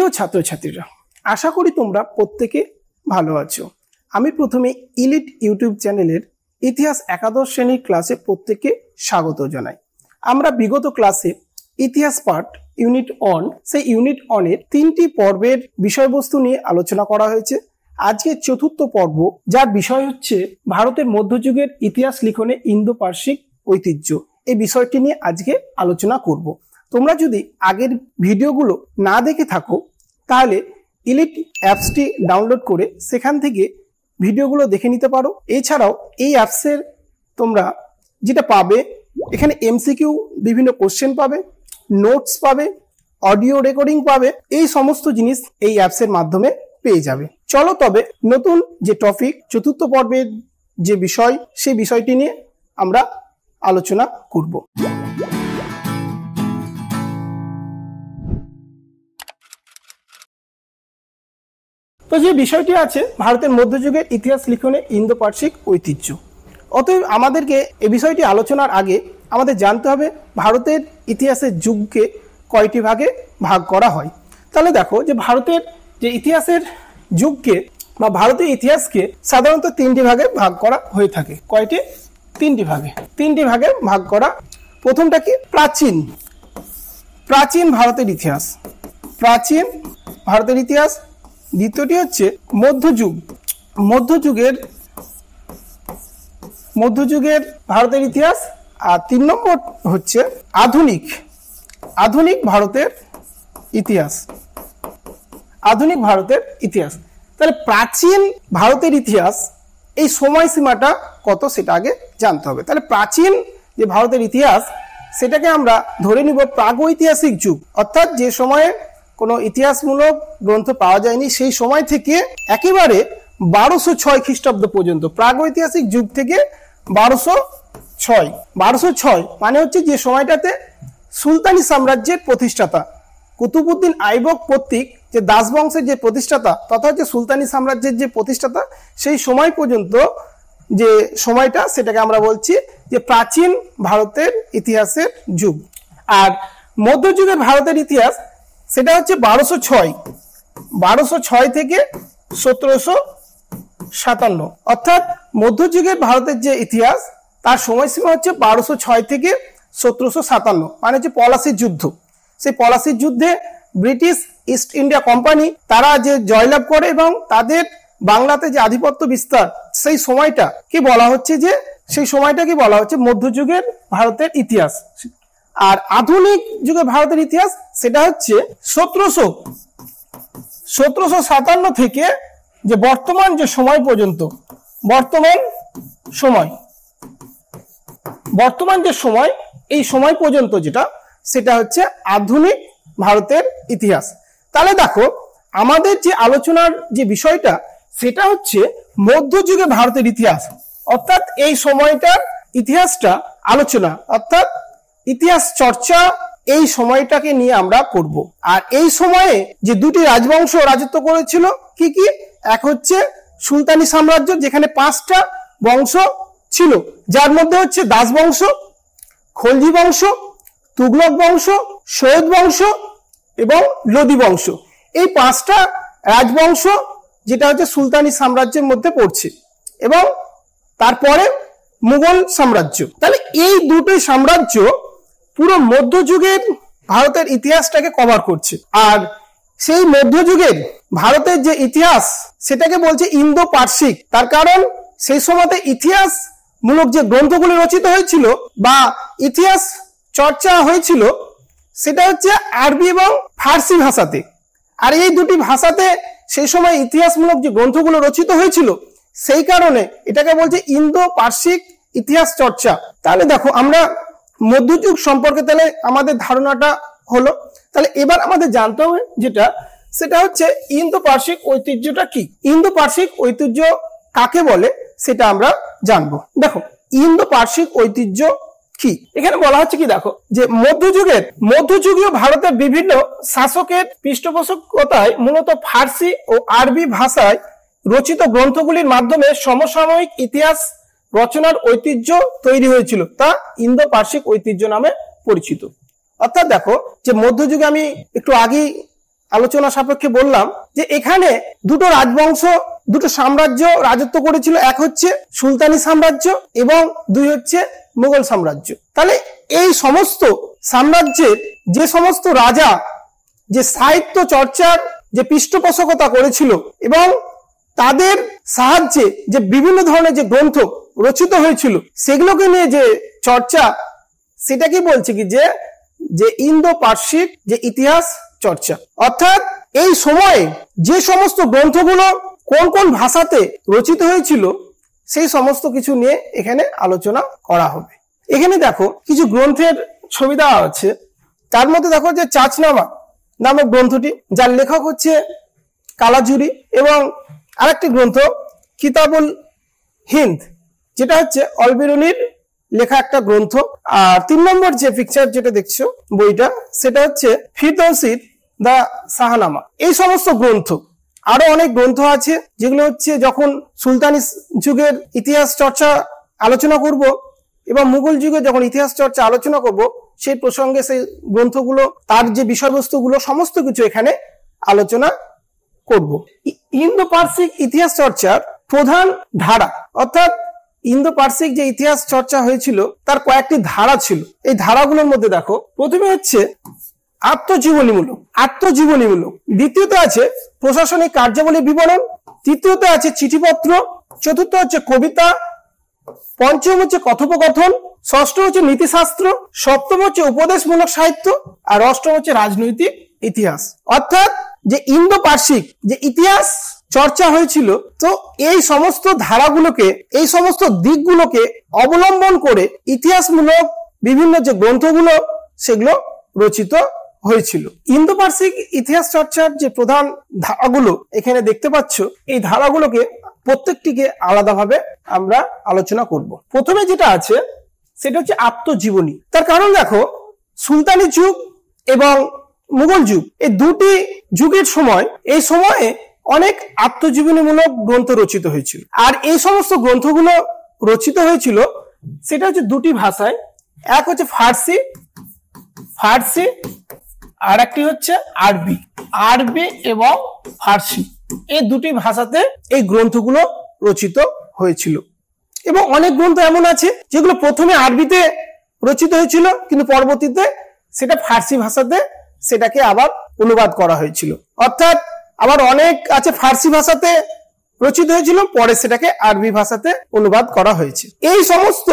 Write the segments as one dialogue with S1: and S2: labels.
S1: প্রিয় ছাত্রছাত্রীরা, আশা করি তোমরা প্রত্যেকে ভালো আছো। আমি প্রথমে ইলিট ইউটিউব চ্যানেলের ইতিহাস একাদশ শ্রেণীর ক্লাসে প্রত্যেককে স্বাগত জানাই। আমরা বিগত ক্লাসে ইতিহাস পার্ট ইউনিট অন, সেই ইউনিট অনের 3টি পর্বের বিষয়বস্তু নিয়ে আলোচনা করা হয়েছে। আজকে চতুর্থ পর্ব, যার বিষয় হচ্ছে ভারতের মধ্যযুগের ইতিহাস লিখনে ইন্দো পার্সিক ঐতিহ্য। এই বিষয়টি নিয়ে আজকে আলোচনা করব। তোমরা যদি আগের ভিডিওগুলো না দেখে থাকো তাহলে ইলিট অ্যাপসটি ডাউনলোড করে সেখান থেকে ভিডিওগুলো দেখে নিতে পারো। এছাড়াও এই অ্যাপসের তোমরা যেটা পাবে, এখানে এমসিকিউ বিভিন্ন কোশ্চেন পাবে, নোটস পাবে, অডিও রেকর্ডিং পাবে, এই সমস্ত জিনিস এই অ্যাপসের মাধ্যমে পেয়ে যাবে। চলো তবে নতুন যে টপিক, চতুর্থ পর্বের যে বিষয়, সেই বিষয়টি নিয়ে আমরা আলোচনা করব। তো যে বিষয়টি আছে ভারতের মধ্যযুগের ইতিহাস লিখনে ইন্দো পার্সিক ঐতিহ্য। অতএব আমাদেরকে এই বিষয়টি আলোচনার আগে আমাদের জানতে হবে ভারতের ইতিহাসের যুগকে কয়টি ভাগে ভাগ করা হয়। তাহলে দেখো যে ভারতের যে ইতিহাসের যুগকে বা ভারতীয় ইতিহাসকে সাধারণত 3টি ভাগে ভাগ করা হয়ে থাকে। কয়টি? 3টি ভাগে। 3টি ভাগে ভাগ করা। প্রথমটা কি? প্রাচীন ভারতের ইতিহাস, প্রাচীন ভারতের ইতিহাস। দ্বিতীয়টি হচ্ছে মধ্যযুগ, মধ্যযুগের ভারতের ইতিহাস। আর 3 নম্বর হচ্ছে আধুনিক ভারতের ইতিহাস, আধুনিক ভারতের ইতিহাস। তাহলে প্রাচীন ভারতের ইতিহাস, এই সময়সীমাটা কত সেটা আগে জানতে হবে। তাহলে প্রাচীন যে ভারতের ইতিহাস, সেটাকে আমরা ধরে নিব প্রাগৈতিহাসিক যুগ, অর্থাৎ যে সময়ে কোনো ইতিহাসমূলক গ্রন্থ পাওয়া যায়নি সেই সময় থেকে একেবারে 1206 খ্রিস্টাব্দ পর্যন্ত, প্রাগৈতিহাসিক যুগ থেকে 1206 মানে হচ্ছে যে সময়টাতে সুলতানি সাম্রাজ্যের প্রতিষ্ঠাতা কুতুবউদ্দিন আইবক কর্তৃক যে দাস বংশের যে প্রতিষ্ঠাতা তথা হচ্ছে সুলতানি সাম্রাজ্যের যে প্রতিষ্ঠাতা, সেই সময় পর্যন্ত যে সময়টা, সেটাকে আমরা বলছি যে প্রাচীন ভারতের ইতিহাসের যুগ। আর মধ্যযুগের ভারতের ইতিহাস, সেটা হচ্ছে 1206 থেকে 1757, অর্থাৎ মধ্যযুগের ভারতের যে ইতিহাস তার সময়সীমা হচ্ছে 1206 থেকে 1757, মানে হচ্ছে পলাশির যুদ্ধ। সেই পলাশির যুদ্ধে ব্রিটিশ ইস্ট ইন্ডিয়া কোম্পানি তারা যে জয়লাভ করে এবং তাদের বাংলাতে যে আধিপত্য বিস্তার, সেই সময়টা কি বলা হচ্ছে যে সেই সময়টাকে বলা হচ্ছে মধ্যযুগের ভারতের ইতিহাস। আর আধুনিক যুগে ভারতের ইতিহাস, সেটা হচ্ছে 1757 থেকে যে বর্তমান যে সময় পর্যন্ত, বর্তমান যে সময়, এই সময় পর্যন্ত যেটা, সেটা হচ্ছে আধুনিক ভারতের ইতিহাস। তাহলে দেখো আমাদের যে আলোচনার যে বিষয়টা, সেটা হচ্ছে মধ্যযুগে ভারতের ইতিহাস, অর্থাৎ এই সময়টার ইতিহাসটা আলোচনা, অর্থাৎ ইতিহাস চর্চা, এই সময়টাকে নিয়ে আমরা করব। আর এই সময়ে যে 2টি রাজবংশ রাজত্ব করেছিল, কি কি? এক হচ্ছে সুলতানি সাম্রাজ্য, যেখানে 5টা বংশ ছিল, যার মধ্যে হচ্ছে দাস বংশ, খলজি বংশ, তুগলক বংশ, সৈয়দ বংশ এবং লোদি বংশ। এই 5টা রাজবংশ যেটা হচ্ছে সুলতানি সাম্রাজ্যের মধ্যে পড়ছে, এবং তারপরে মুঘল সাম্রাজ্য। তাহলে এই 2টি সাম্রাজ্য পুরো মধ্যযুগের ভারতের ইতিহাসটাকে কভার করছে। আর সেই মধ্যযুগের ভারতের যে ইতিহাস, সেটাকে বলছে ইন্দো পার্সিক। তার কারণ সেই সময়তে ইতিহাস মূলক যে গ্রন্থগুলি রচিত হয়েছিল বা ইতিহাস চর্চা হয়েছিল, সেটা হচ্ছে আরবি এবং ফার্সি ভাষাতে। আর এই 2টি ভাষাতে সেই সময় ইতিহাসমূলক যে গ্রন্থগুলো রচিত হয়েছিল, সেই কারণে এটাকে বলছে ইন্দো পার্সিক ইতিহাস চর্চা। তাহলে দেখো আমরা মধ্যযুগ সম্পর্কে তাহলে আমাদের ধারণাটা হলো। তাহলে এবার আমাদের জানতে হবে যেটা, সেটা হচ্ছে ইন্দো পার্সিক ঐতিহ্যটা কি, ইন্দো পার্সিক ঐতিহ্য কাকে বলে সেটা আমরা জানবো। দেখো ইন্দো পার্সিক ঐতিহ্য কি, এখানে বলা হচ্ছে কি, দেখো যে মধ্যযুগীয় ভারতের বিভিন্ন শাসকের পৃষ্ঠপোষকতায় মূলত ফার্সি ও আরবি ভাষায় রচিত গ্রন্থগুলির মাধ্যমে সমসাময়িক ইতিহাস রচনার ঐতিহ্য তৈরি হয়েছিল, তা ইন্দো পার্সিক ঐতিহ্য নামে পরিচিত। অর্থাৎ দেখো যে মধ্যযুগে আমি একটু আগেই আলোচনা সাপেক্ষে বললাম যে এখানে দুটো রাজবংশ, দুটো সাম্রাজ্য রাজত্ব করেছিল। এক হচ্ছে সুলতানি সাম্রাজ্য এবং দুই হচ্ছে মুঘল সাম্রাজ্য। তাহলে এই সমস্ত সাম্রাজ্যের যে সমস্ত রাজা যে সাহিত্য চর্চার যে পৃষ্ঠপোষকতা করেছিল এবং তাদের সাহায্যে যে বিভিন্ন ধরনের যে গ্রন্থ রচিত হয়েছিল সেগুলোকে নিয়ে যে চর্চা, সেটা কি বলছে কি যে ইন্দো পার্সিক যে ইতিহাস চর্চা। অর্থাৎ এই সময়ে যে সমস্ত গ্রন্থগুলো কোন কোন ভাষাতে রচিত হয়েছিল সেই সমস্ত কিছু নিয়ে এখানে আলোচনা করা হবে। এখানে দেখো কিছু গ্রন্থের ছবি দেওয়া আছে। তার মধ্যে দেখো যে চাচনামা নামক গ্রন্থটি, যার লেখক হচ্ছে কালাজুরি, এবং আরেকটি গ্রন্থ কিতাবুল হিন্দ, যেটা হচ্ছে অলবিরুনির লেখা একটা গ্রন্থ। আর 3 নম্বর যে পিকচার যেটা দেখছো বইটা, সেটা হচ্ছে ফিরদৌসির দা শাহনামা। এই সমস্ত গ্রন্থ, আরো অনেক গ্রন্থ আছে যেগুলো হচ্ছে যখন সুলতানি যুগের ইতিহাস চর্চা আলোচনা করব এবং মুঘল যুগে যখন ইতিহাস চর্চা আলোচনা করব সেই প্রসঙ্গে সেই গ্রন্থগুলো, তার যে বিষয়বস্তুগুলো সমস্ত কিছু এখানে আলোচনা করব। ইন্দো পার্সিক ইতিহাস চর্চার প্রধান ধারা, অর্থাৎ ইন্দো পার্সিক যে ইতিহাস চর্চা হয়েছিল তার কয়েকটি ধারা ছিল। এই ধারাগুলোর মধ্যে দেখো, প্রথমে হচ্ছে আত্মজীবনীমূলক, দ্বিতীয়তে আছে প্রশাসনিক কার্যাবলী বিবরণ, তৃতীয়তে আছে চিঠিপত্র, চতুর্থ হচ্ছে কবিতা, পঞ্চম হচ্ছে কথোপকথন, ষষ্ঠ হচ্ছে নীতিশাস্ত্র, সপ্তম হচ্ছে উপদেশমূলক সাহিত্য, আর অষ্টম হচ্ছে রাজনৈতিক ইতিহাস। অর্থাৎ যে ইন্দো পার্সিক যে ইতিহাস চর্চা হয়েছিল, তো এই সমস্ত ধারাগুলোকে, এই সমস্ত দিকগুলোকে অবলম্বন করে ইতিহাসমূলক বিভিন্ন যে গ্রন্থগুলো সেগুলো রচিত হয়েছিল। ইন্দো পার্সিক ইতিহাস চর্চার যে প্রধান ধারাগুলো এখানে দেখতে পাচ্ছ, এই ধারাগুলোকে প্রত্যেকটিকে আলাদাভাবে আমরা আলোচনা করব। প্রথমে যেটা আছে সেটা হচ্ছে আত্মজীবনী। তার কারণ দেখো, সুলতানি যুগ এবং মুঘল যুগ, এই দুটি যুগের সময়, এই সময়ে অনেক আত্মজীবনীমূলক গ্রন্থ রচিত হয়েছিল। আর এই সমস্ত গ্রন্থগুলো রচিত হয়েছিল সেটা হচ্ছে দুটি ভাষায়, এক হচ্ছে ফার্সি আর একটি হচ্ছে আরবি এবং ফার্সি। এই দুটি ভাষাতে এই গ্রন্থগুলো রচিত হয়েছিল। এবং অনেক গ্রন্থ এমন আছে যেগুলো প্রথমে আরবিতে রচিত হয়েছিল, কিন্তু পরবর্তীতে সেটা ফার্সি ভাষাতে সেটাকে আবার অনুবাদ করা হয়েছিল। অর্থাৎ আবার অনেক আছে ফার্সি ভাষাতে রচিত হয়েছিল, পরে সেটাকে আরবি ভাষাতে অনুবাদ করা হয়েছে। এই সমস্ত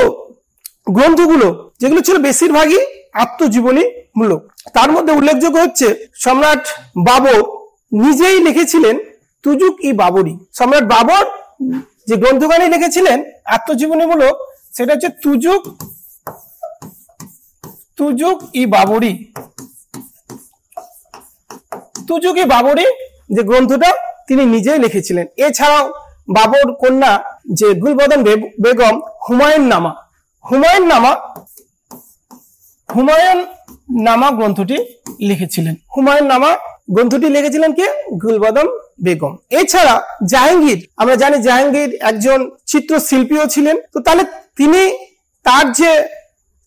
S1: গ্রন্থগুলো যেগুলো ছিল বেশিরভাগই আত্মজীবনীমূলক। তার মধ্যে উল্লেখযোগ্য হচ্ছে সম্রাট বাবর নিজেই লিখেছিলেন তুজুক-ই-বাবরি। সম্রাট বাবর যে গ্রন্থখানি লিখেছিলেন আত্মজীবনীমূলক, সেটা হচ্ছে তুজুক-ই-বাবরি। তুজুক-ই-বাবরি যে গ্রন্থটা তিনি নিজেই লিখেছিলেন। এছাড়াও বাবর কন্যা যে গুলবদন বেগম হুমায়ুন নামা গ্রন্থটি লিখেছিলেন। কে? গুলবদন বেগম। এছাড়া জাহাঙ্গীর, আমরা জানি জাহাঙ্গীর একজন চিত্রশিল্পীও ছিলেন। তো তাহলে তিনি তার যে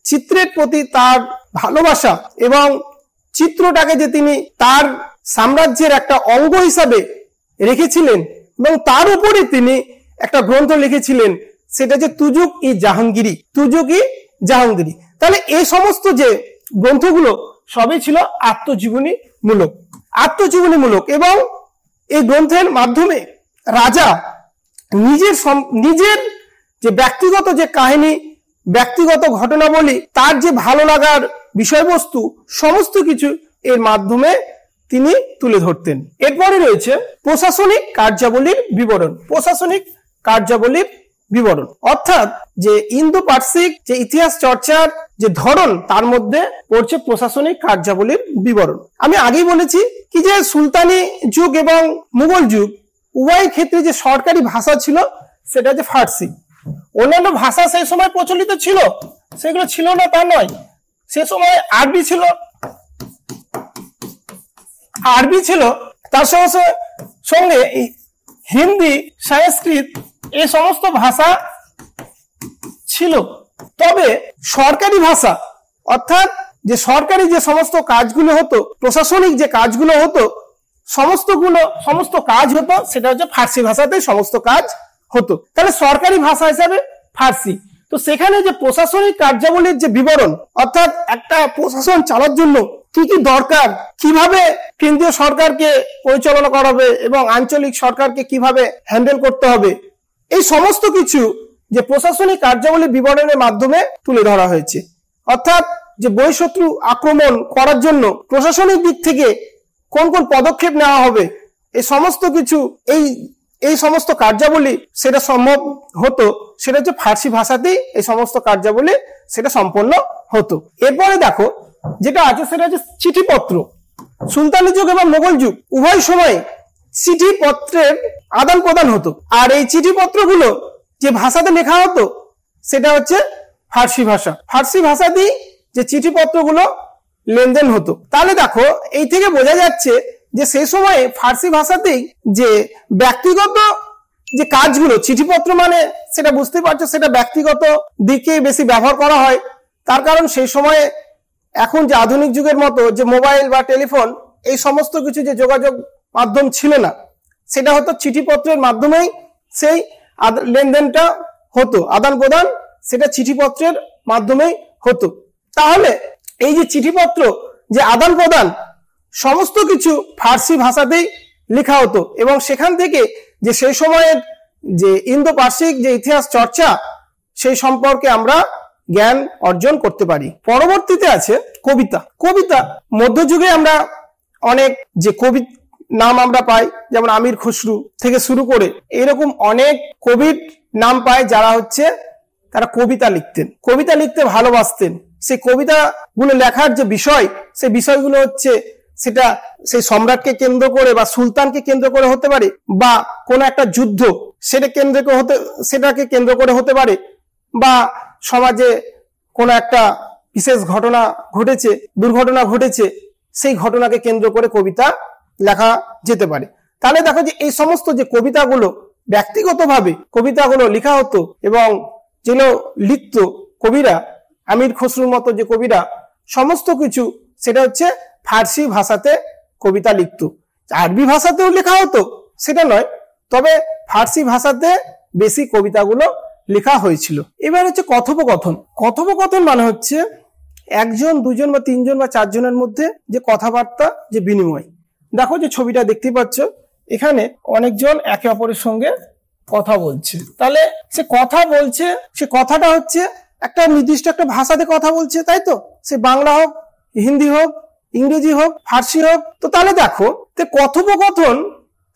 S1: চিত্রের প্রতি তার ভালোবাসা এবং চিত্রটাকে যে তিনি তার সাম্রাজ্যের একটা অঙ্গ হিসাবে রেখেছিলেন এবং তার উপরে তিনি একটা গ্রন্থ লিখেছিলেন, সেটা যে তুজুক-ই-জাহাঙ্গীরি। তাহলে এই সমস্ত যে গ্রন্থগুলো সবই ছিল আত্মজীবনীমূলক এবং এই গ্রন্থের মাধ্যমে রাজা নিজের যে ব্যক্তিগত যে কাহিনী, ব্যক্তিগত ঘটনাবলী, তার যে ভালো লাগার বিষয়বস্তু সমস্ত কিছু এর মাধ্যমে তিনি তুলে ধরতেন। এরপরে রয়েছে প্রশাসনিক কার্যাবলীর বিবরণ। অর্থাৎ যে ইন্দো পার্সিক যে ইতিহাস চর্চার যে ধরন, তার মধ্যে পড়ছে প্রশাসনিক কার্যাবলীর বিবরণ। আমি আগেই বলেছি কি যে সুলতানি যুগ এবং মুঘল যুগ উভয় ক্ষেত্রে যে সরকারি ভাষা ছিল সেটা যে ফার্সি। অন্যান্য ভাষা সেই সময় প্রচলিত ছিল, সেগুলো ছিল না তা নয়। সে সময় আরবি ছিল, তার সঙ্গে হিন্দি, সংস্কৃত এই সমস্ত ভাষা ছিল। তবে সরকারি ভাষা, অর্থাৎ যে সরকারি যে সমস্ত কাজগুলো হতো, প্রশাসনিক যে কাজগুলো হতো, সমস্ত কাজ হতো সেটা হচ্ছে ফার্সি ভাষাতেই সমস্ত কাজ হতো। তাহলে সরকারি ভাষা হিসাবে ফার্সি। তো সেখানে যে প্রশাসনিক কার্যাবলীর যে বিবরণ, অর্থাৎ একটা প্রশাসন চালার জন্য কি কি দরকার, কিভাবে কেন্দ্রীয় সরকারকে পরিচালনা করা হবে এবং আঞ্চলিক সরকারকে কিভাবে হ্যান্ডেল করতে হবে, এই সমস্ত কিছু যে প্রশাসনিক কার্যাবলী বিবরণের মাধ্যমে তুলে ধরা হয়েছে। অর্থাৎ যে বহিঃশত্রু আক্রমণ করার জন্য প্রশাসনিক দিক থেকে কোন কোন পদক্ষেপ নেওয়া হবে, এই সমস্ত কিছু এই সমস্ত কার্যাবলী সেটা সম্ভব হতো, সেটা হচ্ছে ফার্সি ভাষাতেই এই সমস্ত কার্যাবলী সেটা সম্পন্ন হতো। এরপরে দেখো যেটা আছে সেটা হচ্ছে চিঠিপত্র। সুলতানি যুগ এবং মোগল যুগ উভয় সময়ে চিঠিপত্রের আদান প্রদান হতো, আর এই চিঠিপত্রগুলো যে ভাষাতে লেখা হতো সেটা হচ্ছে ফার্সি ভাষা। ফার্সি ভাষাতেই যে চিঠিপত্রগুলো লেনদেন হতো। তাহলে দেখো এই থেকে বোঝা যাচ্ছে যে সেই সময়ে ফার্সি ভাষাতেই যে ব্যক্তিগত যে কাজগুলো, চিঠিপত্র মানে সেটা বুঝতে পারছো সেটা ব্যক্তিগত দিকে বেশি ব্যবহার করা হয়। তার কারণ সেই সময়ে এখন যে আধুনিক যুগের মতো যে মোবাইল বা টেলিফোন এই সমস্ত কিছু যে যোগাযোগ মাধ্যম ছিল না, সেটা হতো চিঠিপত্রের মাধ্যমেই সেই লেনদেনটা হতো, আদান প্রদান সেটা চিঠিপত্রের মাধ্যমেই হতো। তাহলে এই যে চিঠিপত্র যে আদান প্রদান সমস্ত কিছু ফার্সি ভাষাতেই লেখা হতো, এবং সেখান থেকে যে সেই সময়ের যে ইন্দো পার্সিক যে ইতিহাস চর্চা সেই সম্পর্কে আমরা জ্ঞান অর্জন করতে পারি। পরবর্তীতে আছে কবিতা। কবিতা মধ্যযুগে আমরা অনেক যে কবি নাম আমরা পাই, যেমন আমির খসরু থেকে শুরু করে এরকম অনেক কবির নাম পাই যারা হচ্ছে তারা কবিতা লিখতেন, কবিতা লিখতে ভালোবাসতেন। সেই কবিতাগুলো লেখার যে বিষয়, সেই বিষয়গুলো হচ্ছে সেটা সেই সম্রাটকে কেন্দ্র করে বা সুলতানকে কেন্দ্র করে হতে পারে, বা কোনো একটা যুদ্ধ সেটাকে কেন্দ্র করে হতে পারে, বা সমাজে কোনো একটা বিশেষ ঘটনা ঘটেছে, দুর্ঘটনা ঘটেছে, সেই ঘটনাকে কেন্দ্র করে কবিতা লেখা যেতে পারে। তাহলে দেখো যে এই সমস্ত যে কবিতাগুলো ব্যক্তিগতভাবে কবিতাগুলো লেখা হতো, এবং যেগুলো লিখত কবিরা, আমির খসরুর মতো যে কবিরা, সমস্ত কিছু সেটা হচ্ছে ফার্সি ভাষাতে কবিতা লিখত। আরবি ভাষাতেও লেখা হতো সেটা নয়, তবে ফার্সি ভাষাতে বেশি কবিতাগুলো লেখা হয়েছিল। এবার হচ্ছে কথোপকথন। কথোপকথন মানে হচ্ছে একজন, দুজন বা তিনজন বা চারজনের মধ্যে যে কথাবার্তা, যে বিনিময়। দেখো যে ছবিটা দেখতে পাচ্ছ, এখানে অনেকজন একে অপরের সঙ্গে কথা বলছে। তাহলে সে কথা বলছে, সে কথাটা হচ্ছে একটা নির্দিষ্ট একটা ভাষাতে কথা বলছে, তাই তো? সে বাংলা হোক, হিন্দি হোক, ইংরেজি হোক, ফার্সি হোক। তো তাহলে দেখো কথোপকথন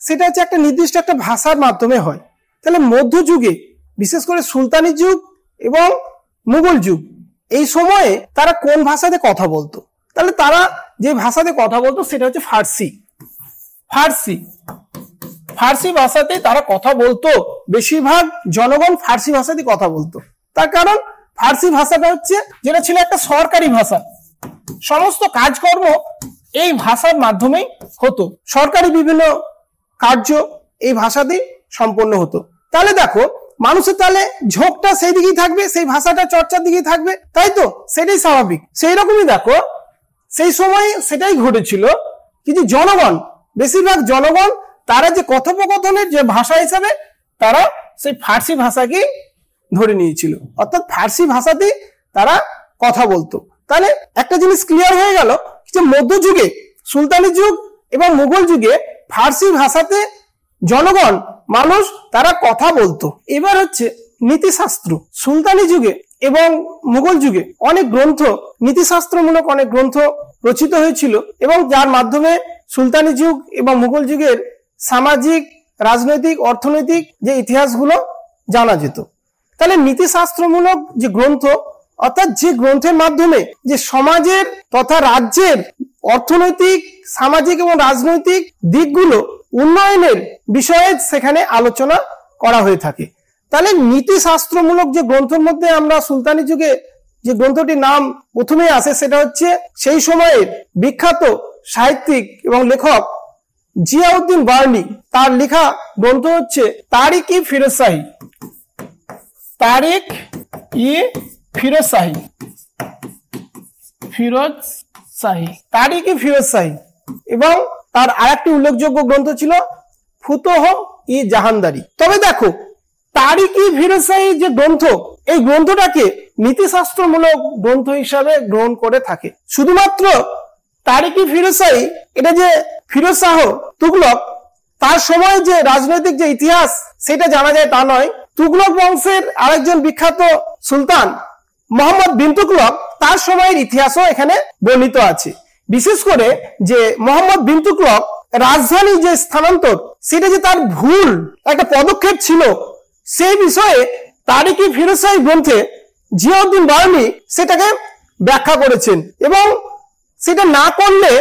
S1: সেটা হচ্ছে একটা নির্দিষ্ট একটা ভাষার মাধ্যমে হয়। তাহলে মধ্যযুগে বিশেষ করে সুলতানি যুগ এবং মুঘল যুগ এই সময়ে তারা কোন ভাষাতে কথা বলতো? তাহলে তারা যে ভাষাতে কথা বলতো সেটা হচ্ছে ফার্সি। ফার্সি ভাষাতে তারা কথা বলতো। বেশিরভাগ জনগণ ফার্সি ভাষাতে কথা বলতো। তার কারণ ফার্সি ভাষাটা হচ্ছে যেটা ছিল একটা সরকারি ভাষা, সমস্ত কাজকর্ম এই ভাষার মাধ্যমেই হতো, সরকারি বিভিন্ন কার্য এই ভাষাতেই সম্পন্ন হতো। তাহলে দেখো মানুষের তাহলে ঝোঁকটা সেই দিকেই থাকবে, সেই ভাষাটা চর্চার দিকেই থাকবে, তাই তো? সেটাই স্বাভাবিক। সেই রকমই দেখো সেই সময় সেটাই ঘটেছিল, কিন্তু জনগণ, বেশিরভাগ জনগণ তারা যে কথোপকথনের যে ভাষা হিসাবে তারা সেই ফার্সি ভাষাকেই ধরে নিয়েছিল, অর্থাৎ ফার্সি ভাষাতেই তারা কথা বলতো। তাহলে একটা জিনিস ক্লিয়ার হয়ে গেল যে মধ্যযুগে, সুলতানি যুগ এবং মুঘল যুগে ফার্সি ভাষাতে জনগণ, মানুষ তারা কথা বলতো। এবার হচ্ছে নীতিশাস্ত্র। সুলতানি যুগে এবং মুঘল যুগে অনেক গ্রন্থ, নীতিশাস্ত্রমূলক অনেক গ্রন্থ রচিত হয়েছিল, এবং যার মাধ্যমে সুলতানি যুগ এবং মুঘল যুগের সামাজিক, রাজনৈতিক, অর্থনৈতিক যে ইতিহাসগুলো জানা যেত। তাহলে নীতিশাস্ত্রমূলক যে গ্রন্থ, অর্থাৎ যে গ্রন্থের মাধ্যমে যে সমাজের তথা রাজ্যের অর্থনৈতিক, সামাজিক এবং রাজনৈতিক দিকগুলো উন্নয়নের বিষয়ে সেখানে আলোচনা করা হয়ে থাকে। তাহলে নীতিশাস্ত্রমূলক যে গ্রন্থের মধ্যে আমরা সুলতানি যুগে যে গ্রন্থটির নাম প্রথমে আসে সেটা হচ্ছে সেই সময়ের বিখ্যাত সাহিত্যিক এবং লেখক জিয়াউদ্দিন বার্নি, তার লেখা গ্রন্থ হচ্ছে তারিখ-ই-ফিরোজশাহী। তারিখ-ই-ফিরোজশাহী এবং তার আরেকটি উল্লেখযোগ্য গ্রন্থ ছিল ফুতুহ ই জাহানদারি। তবে দেখো তারিক-ই-ফিরোজশাহী যে গ্রন্থ, এই গ্রন্থটাকে নীতিশাস্ত্রমূলক গ্রন্থ হিসাবে গ্রহণ করে থাকে। শুধুমাত্র তারিক-ই-ফিরোজশাহী, এটা যে ফিরোজ শাহ তুগলক তার সময় যে রাজনৈতিক যে ইতিহাস সেটা জানা যায় তা নয়। তুগলক বংশের আরেকজন বিখ্যাত সুলতান মোহাম্মদ বিন তুগলক, তার সময়ের ইতিহাসও এখানে বর্ণিত আছে। বিশেষ করে যে মোহাম্মদ বিন তুগলক রাজধানী যে স্থানান্তর, সেটা যে তার ভুল একটা পদক্ষেপ ছিল, সেই বিষয়ে তারিক-ই-ফিরোজশাহী গ্রন্থে জিয়াউদ্দিন বার্নি সেটাকে ব্যাখ্যা করেছেন এবং সেটা না করলে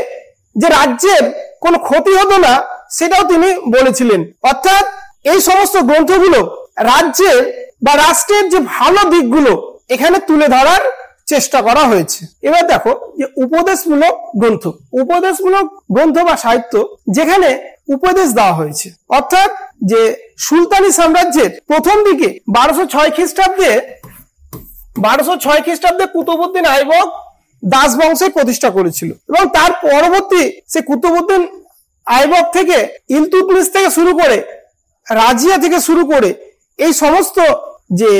S1: যে রাজ্যের কোনো ক্ষতি হতো না সেটাও তিনি বলেছিলেন। অর্থাৎ এই সমস্ত গ্রন্থগুলো রাজ্যের বা রাষ্ট্রের যে ভালো দিকগুলো এখানে তুলে ধরার চেষ্টা করা হয়েছে। এবার দেখো যে উপদেশমূলক গ্রন্থ, উপদেশমূলক গ্রন্থ বা সাহিত্য যেখানে উপদেশ দেওয়া হয়েছে, অর্থাৎ যে সুলতানি সাম্রাজ্যের প্রথম দিকে 1206 খ্রিস্টাব্দে কুতুবউদ্দিন আইবক দাস বংশের প্রতিষ্ঠা করেছিল এবং তার পরবর্তী সে কুতুবউদ্দিন আইবক থেকে ইলতুৎমিশ থেকে শুরু করে রাজিয়া থেকে শুরু করে এই সমস্ত যে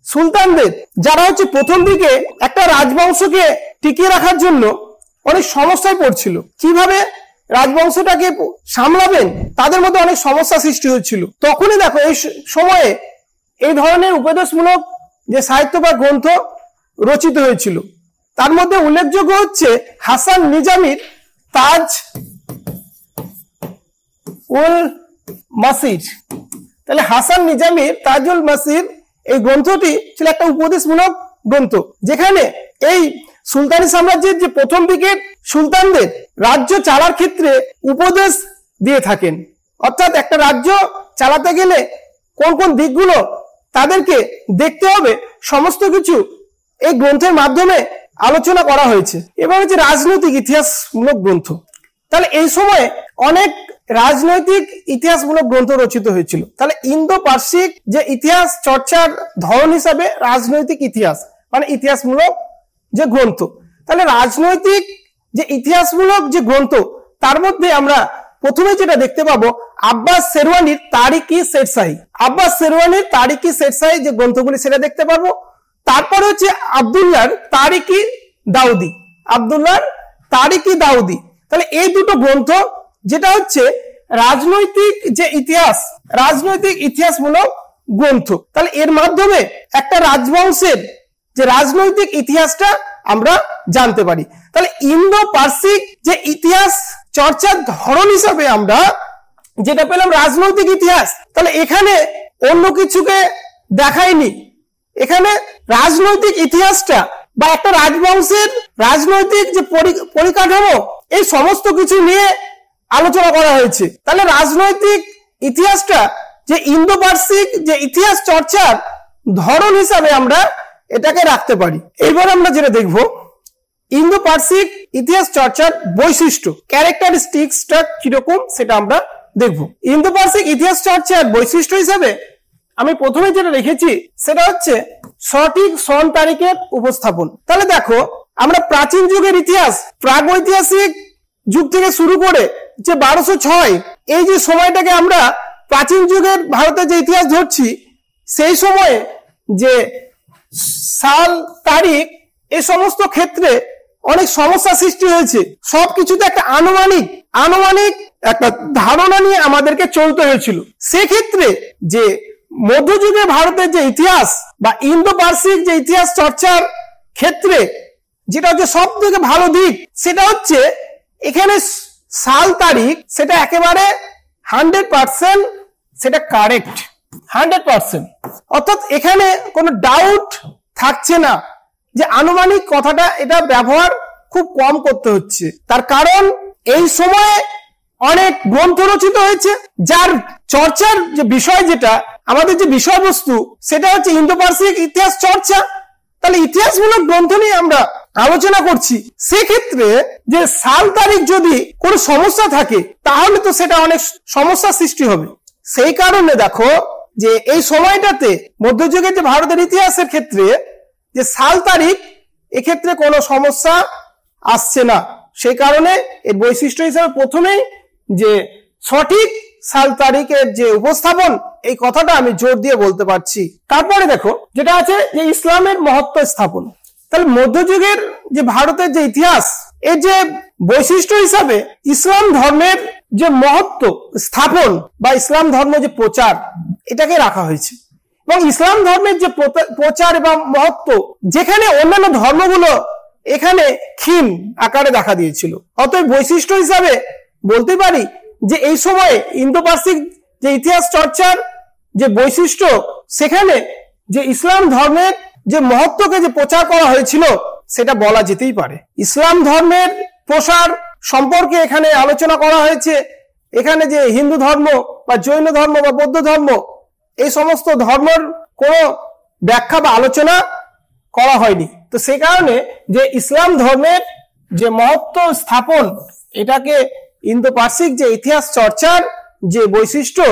S1: সুলতানদের, যারা হচ্ছে প্রথম দিকে একটা রাজবংশকে টিকিয়ে রাখার জন্য অনেক সমস্যায় পড়ছিল, কিভাবে রাজবংশটাকে সামলাবেন তাদের মধ্যে অনেক সমস্যা সৃষ্টি হচ্ছিল। তখনই দেখো এই সময়ে এই ধরনের উপদেশমূলক যে সাহিত্য বা গ্রন্থ রচিত হয়েছিল। তার মধ্যে উল্লেখযোগ্য হচ্ছে হাসান নিজামীর তাজ উল মাসির। তাহলে হাসান নিজামীর তাজুল মাসির এই গ্রন্থটি ছিল একটা উপদেশমূলক গ্রন্থ, যেখানে এই সুলতানি সাম্রাজ্যের যে প্রথম দিকের সুলতানদের রাজ্য চালার ক্ষেত্রে উপদেশ দিয়ে থাকেন। অর্থাৎ একটা রাজ্য চালাতে গেলে কোন কোন দিকগুলো তাদেরকে দেখতে হবে, সমস্ত কিছু এই গ্রন্থের মাধ্যমে আলোচনা করা হয়েছে। এবার হচ্ছে রাজনৈতিক ইতিহাসমূলক গ্রন্থ। তাহলে এই সময়ে অনেক রাজনৈতিক ইতিহাসমূলক গ্রন্থ রচিত হয়েছিল। তাহলে ইন্দো পার্সিক যে ইতিহাস চর্চার ধরন হিসাবে রাজনৈতিক ইতিহাস মানে ইতিহাসমূলক যে গ্রন্থ। তাহলে রাজনৈতিক যে ইতিহাসমূলক যে গ্রন্থ, তার মধ্যে আমরা প্রথমে যেটা দেখতে পাবো আব্বাস শেরওয়ানির তারিক-ই-শেরশাহী। আব্বাস শেরওয়ানির তারিক-ই-শেরশাহী যে গ্রন্থগুলি সেটা দেখতে পারবো। তারপরে হচ্ছে আব্দুল্লাহর তারিক-ই-দাউদি, আব্দুল্লাহর তারিক-ই-দাউদি। তাহলে এই দুটো গ্রন্থ যেটা হচ্ছে রাজনৈতিক যে ইতিহাস, রাজনৈতিক ইতিহাসমূলক গ্রন্থ। তাহলে এর মাধ্যমে একটা রাজবংশের যে রাজনৈতিক ইতিহাসটা আমরা জানতে পারি। তাহলে ইন্দো পার্সিক যে ইতিহাস চর্চার ধরন হিসাবে আমরা যেটা পেলাম রাজনৈতিক ইতিহাস, তাহলে এখানে অন্য কিছুকে দেখায়নি, এখানে রাজনৈতিক ইতিহাসটা বা একটা রাজবংশের রাজনৈতিক যে পরিকাঠামো এই সমস্ত কিছু নিয়ে আলোচনা করা হয়েছে। তাহলে রাজনৈতিক ইতিহাসটা যে ইন্দো পার্সিক যে ইতিহাস চর্চার ধরন হিসাবে আমরা এটাকে রাখতে পারি। এবার আমরা যেটা দেখব ইন্দো পার্সিক ইতিহাস চর্চার বৈশিষ্ট্য, ক্যারেক্টারিস্টিক্সটা কিরকম সেটা আমরা দেখব। ইন্দো পার্সিক ইতিহাস চর্চার বৈশিষ্ট্য হিসাবে আমি প্রথমে যেটা রেখেছি সেটা হচ্ছে সঠিক সন তারিখের উপস্থাপন। তাহলে দেখো আমরা প্রাচীন যুগের ইতিহাস, প্রাগৈতিহাসিক যুগ থেকে শুরু করে যে 1206 এই যে সময়টাকে আমরা প্রাচীন যুগের ভারতের যে ইতিহাস ধরছি, সেই সময়ে যে সাল তারিখ এই সমস্ত ক্ষেত্রে অনেক সমস্যা সৃষ্টি হয়েছে। সবকিছুতে একটা আনুমানিক একটা ধারণা নিয়ে আমাদেরকে চলতে হয়েছিল। সেক্ষেত্রে যে মধ্যযুগে ভারতের যে ইতিহাস বা ইন্দো পার্সিক যে ইতিহাস চর্চার ক্ষেত্রে যেটা হচ্ছে সব থেকে ভালো দিক, সেটা হচ্ছে এখানে সাল তারিখ সেটা একেবারে 100% সেটা কারেক্ট, 100%। অর্থাৎ এখানে কোনো ডাউট থাকছে না যে আনুমানিক কথাটা এটা ব্যবহার খুব কম করতে হচ্ছে। তার কারণ এই সময়ে অনেক গ্রন্থ রচিত হয়েছে যার চর্চার যে বিষয়, যেটা আমাদের যে বিষয়বস্তু সেটা হচ্ছে ইন্দো পার্সিক ইতিহাস চর্চা। তাহলে ইতিহাসমূলক গ্রন্থ নিয়ে আমরা আলোচনা করছি। সেক্ষেত্রে যে সাল তারিখ যদি কোনো সমস্যা থাকে তাহলে তো সেটা অনেক সমস্যা সৃষ্টি হবে। সেই কারণে দেখো যে এই সময়টাতে মধ্যযুগের যে ভারতের ইতিহাসের ক্ষেত্রে যে সাল তারিখ এক্ষেত্রে কোনো সমস্যা আসছে না। সেই কারণে এর বৈশিষ্ট্য হিসেবে প্রথমেই যে সঠিক সাল তারিখের যে উপস্থাপন, এই কথাটা আমি জোর দিয়ে বলতে পারছি। তারপরে দেখো যেটা আছে যে ইসলামের মহত্ব স্থাপন। তাহলে মধ্যযুগের যে ভারতের যে ইতিহাস, এর যে বৈশিষ্ট্য হিসাবে ইসলাম ধর্মের যে মহত্ব স্থাপন বা ইসলাম ধর্ম যে প্রচার, এটাকে রাখা হয়েছে। এবং ইসলাম ধর্মের যে প্রচার এবং মহত্ব, যেখানে অন্যান্য ধর্মগুলো এখানে ক্ষীণ আকারে দেখা দিয়েছিল, অতএব বৈশিষ্ট্য হিসাবে বলতে পারি যে এই সময়ে ইন্দো পার্সিক যে ইতিহাস চর্চার যে বৈশিষ্ট্য, সেখানে যে ইসলাম ধর্মের যে মহত্বকে যে প্রচার করা হয়েছিল, সেটা বলা যেতেই পারে। ইসলাম ধর্মের প্রসার সম্পর্কে এখানে আলোচনা করা হয়েছে। এখানে যে হিন্দু ধর্ম বা জৈন ধর্ম বা বৌদ্ধ ধর্ম, এই সমস্ত ধর্মের কোনো ব্যাখ্যা বা আলোচনা করা হয়নি। তো সে কারণে যে ইসলাম ধর্মের যে মহত্ব স্থাপন, এটাকে ইন্দো পার্সিক যে ইতিহাস চর্চার যে বৈশিষ্ট্য,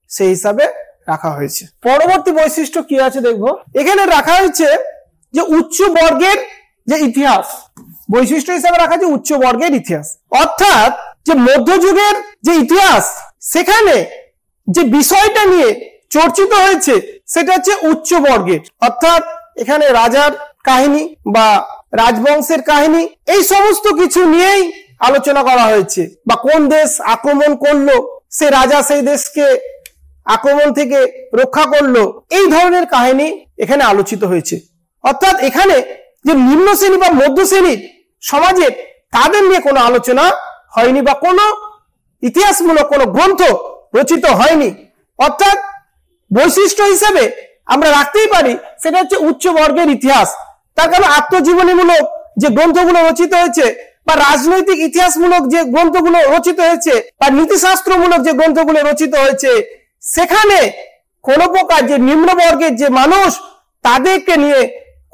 S1: সেই হিসাবে রাখা হয়েছে। পরবর্তী বৈশিষ্ট্য কি আছে দেখবো। এখানে রাখা হয়েছে যে উচ্চ বর্গের যে ইতিহাস, বৈশিষ্ট্য হিসাবে রাখা আছে উচ্চ বর্গের ইতিহাস। অর্থাৎ যে মধ্যযুগের যে ইতিহাস, সেখানে যে বিষয়টা নিয়ে চর্চিত হয়েছে সেটা হচ্ছে উচ্চ বর্গের। অর্থাৎ এখানে রাজার কাহিনী বা রাজবংশের কাহিনী, এই সমস্ত কিছু নিয়েই আলোচনা করা হয়েছে। বা কোন দেশ আক্রমণ করলো, সে রাজা সেই দেশকে আক্রমণ থেকে রক্ষা করলো, এই ধরনের কাহিনী এখানে আলোচিত হয়েছে। অর্থাৎ এখানে যে নিম্ন শ্রেণী বা মধ্য শ্রেণীর সমাজের, তাদের নিয়ে কোনো আলোচনা হয়নি বা কোনো ইতিহাসমূলক কোনো গ্রন্থ রচিত হয়নি। অর্থাৎ বৈশিষ্ট্য হিসেবে আমরা রাখতেই পারি সেটা হচ্ছে উচ্চ বর্গের ইতিহাস। তার কারণ আত্মজীবনীমূলক যে গ্রন্থগুলো রচিত হয়েছে, বা রাজনৈতিক ইতিহাসমূলক যে গ্রন্থগুলো রচিত হয়েছে, বা নীতিশাস্ত্রমূলক যে গ্রন্থগুলো রচিত হয়েছে, সেখানে কোনো প্রকার যে নিম্ন বর্গের যে মানুষ, তাদেরকে নিয়ে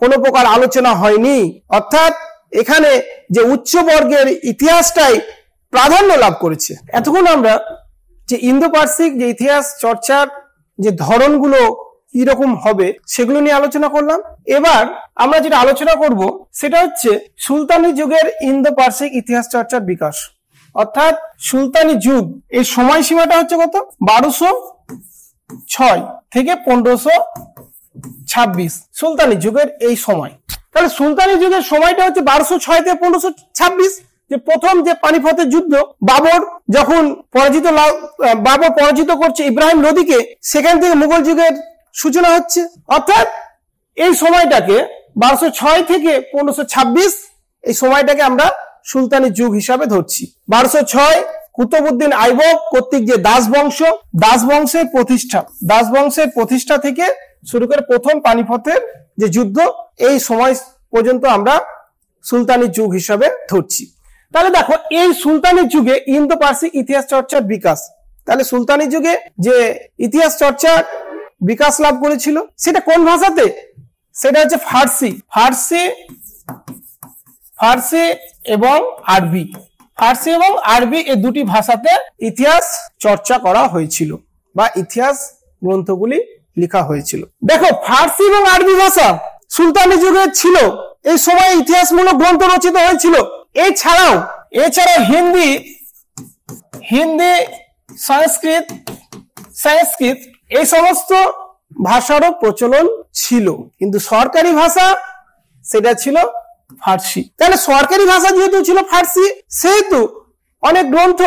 S1: কোনো প্রকার আলোচনা হয়নি। অর্থাৎ এখানে যে উচ্চ বর্গের ইতিহাসটাই প্রাধান্য লাভ করেছে। এতক্ষণ আমরা যে ইন্দো পার্সিক যে ইতিহাস চর্চার যে ধরনগুলো কিরকম হবে, সেগুলো নিয়ে আলোচনা করলাম। এবার আমরা যেটা আলোচনা করব সেটা হচ্ছে সুলতানি যুগের ইন্দো পার্সিক ইতিহাস চর্চার বিকাশ। অর্থাৎ সুলতানি যুগ, এই সময়সীমাটা হচ্ছে কত, 1206 থেকে 1526 সুলতানি যুগের এই সময়। তাহলে সুলতানি যুগের সময়টা হচ্ছে 1206 থেকে 1526, যে প্রথম যে পানিপথের যুদ্ধ, বাবর যখন বাবর পরাজিত করছে ইব্রাহিম লোদিকে, সেখান থেকে মুঘল যুগের সূচনা হচ্ছে। অর্থাৎ এই সময়টাকে 1206 থেকে 1526, এই সময়টাকে আমরা সুলতানি যুগ হিসাবে ধরছি। 1206 কুতুবউদ্দিন আইবক কর্তৃক যে দাসবংশের প্রতিষ্ঠা থেকে শুরু করে প্রথম পানিপথের যে যুদ্ধ, এই সময় পর্যন্ত আমরা সুলতানি যুগ হিসাবে ধরছি। তাহলে দেখো, এই সুলতানি যুগে ইন্দো পার্সিক ইতিহাস চর্চার বিকাশ। তাহলে সুলতানি যুগে যে ইতিহাস চর্চার বিকাশ লাভ করেছিল, সেটা কোন ভাষাতে? সেটা হচ্ছে ফার্সি এবং আরবি। ফার্সি এবং আরবি এই দুটি ভাষাতে ইতিহাস চর্চা করা হয়েছিল বা ইতিহাস গ্রন্থগুলি লেখা হয়েছিল। দেখো, ফার্সি এবং আরবি ভাষা সুলতানি যুগে ছিল, এই সময় ইতিহাসমূলক গ্রন্থ রচিত হয়েছিল। এছাড়াও হিন্দি সংস্কৃত এই সমস্ত ভাষারও প্রচলন ছিল, কিন্তু সরকারি ভাষা সেটা ছিল ফার্সি। তাহলে সরকারি ভাষা যেহেতু ছিল ফার্সি, সেহেতু অনেক গ্রন্থ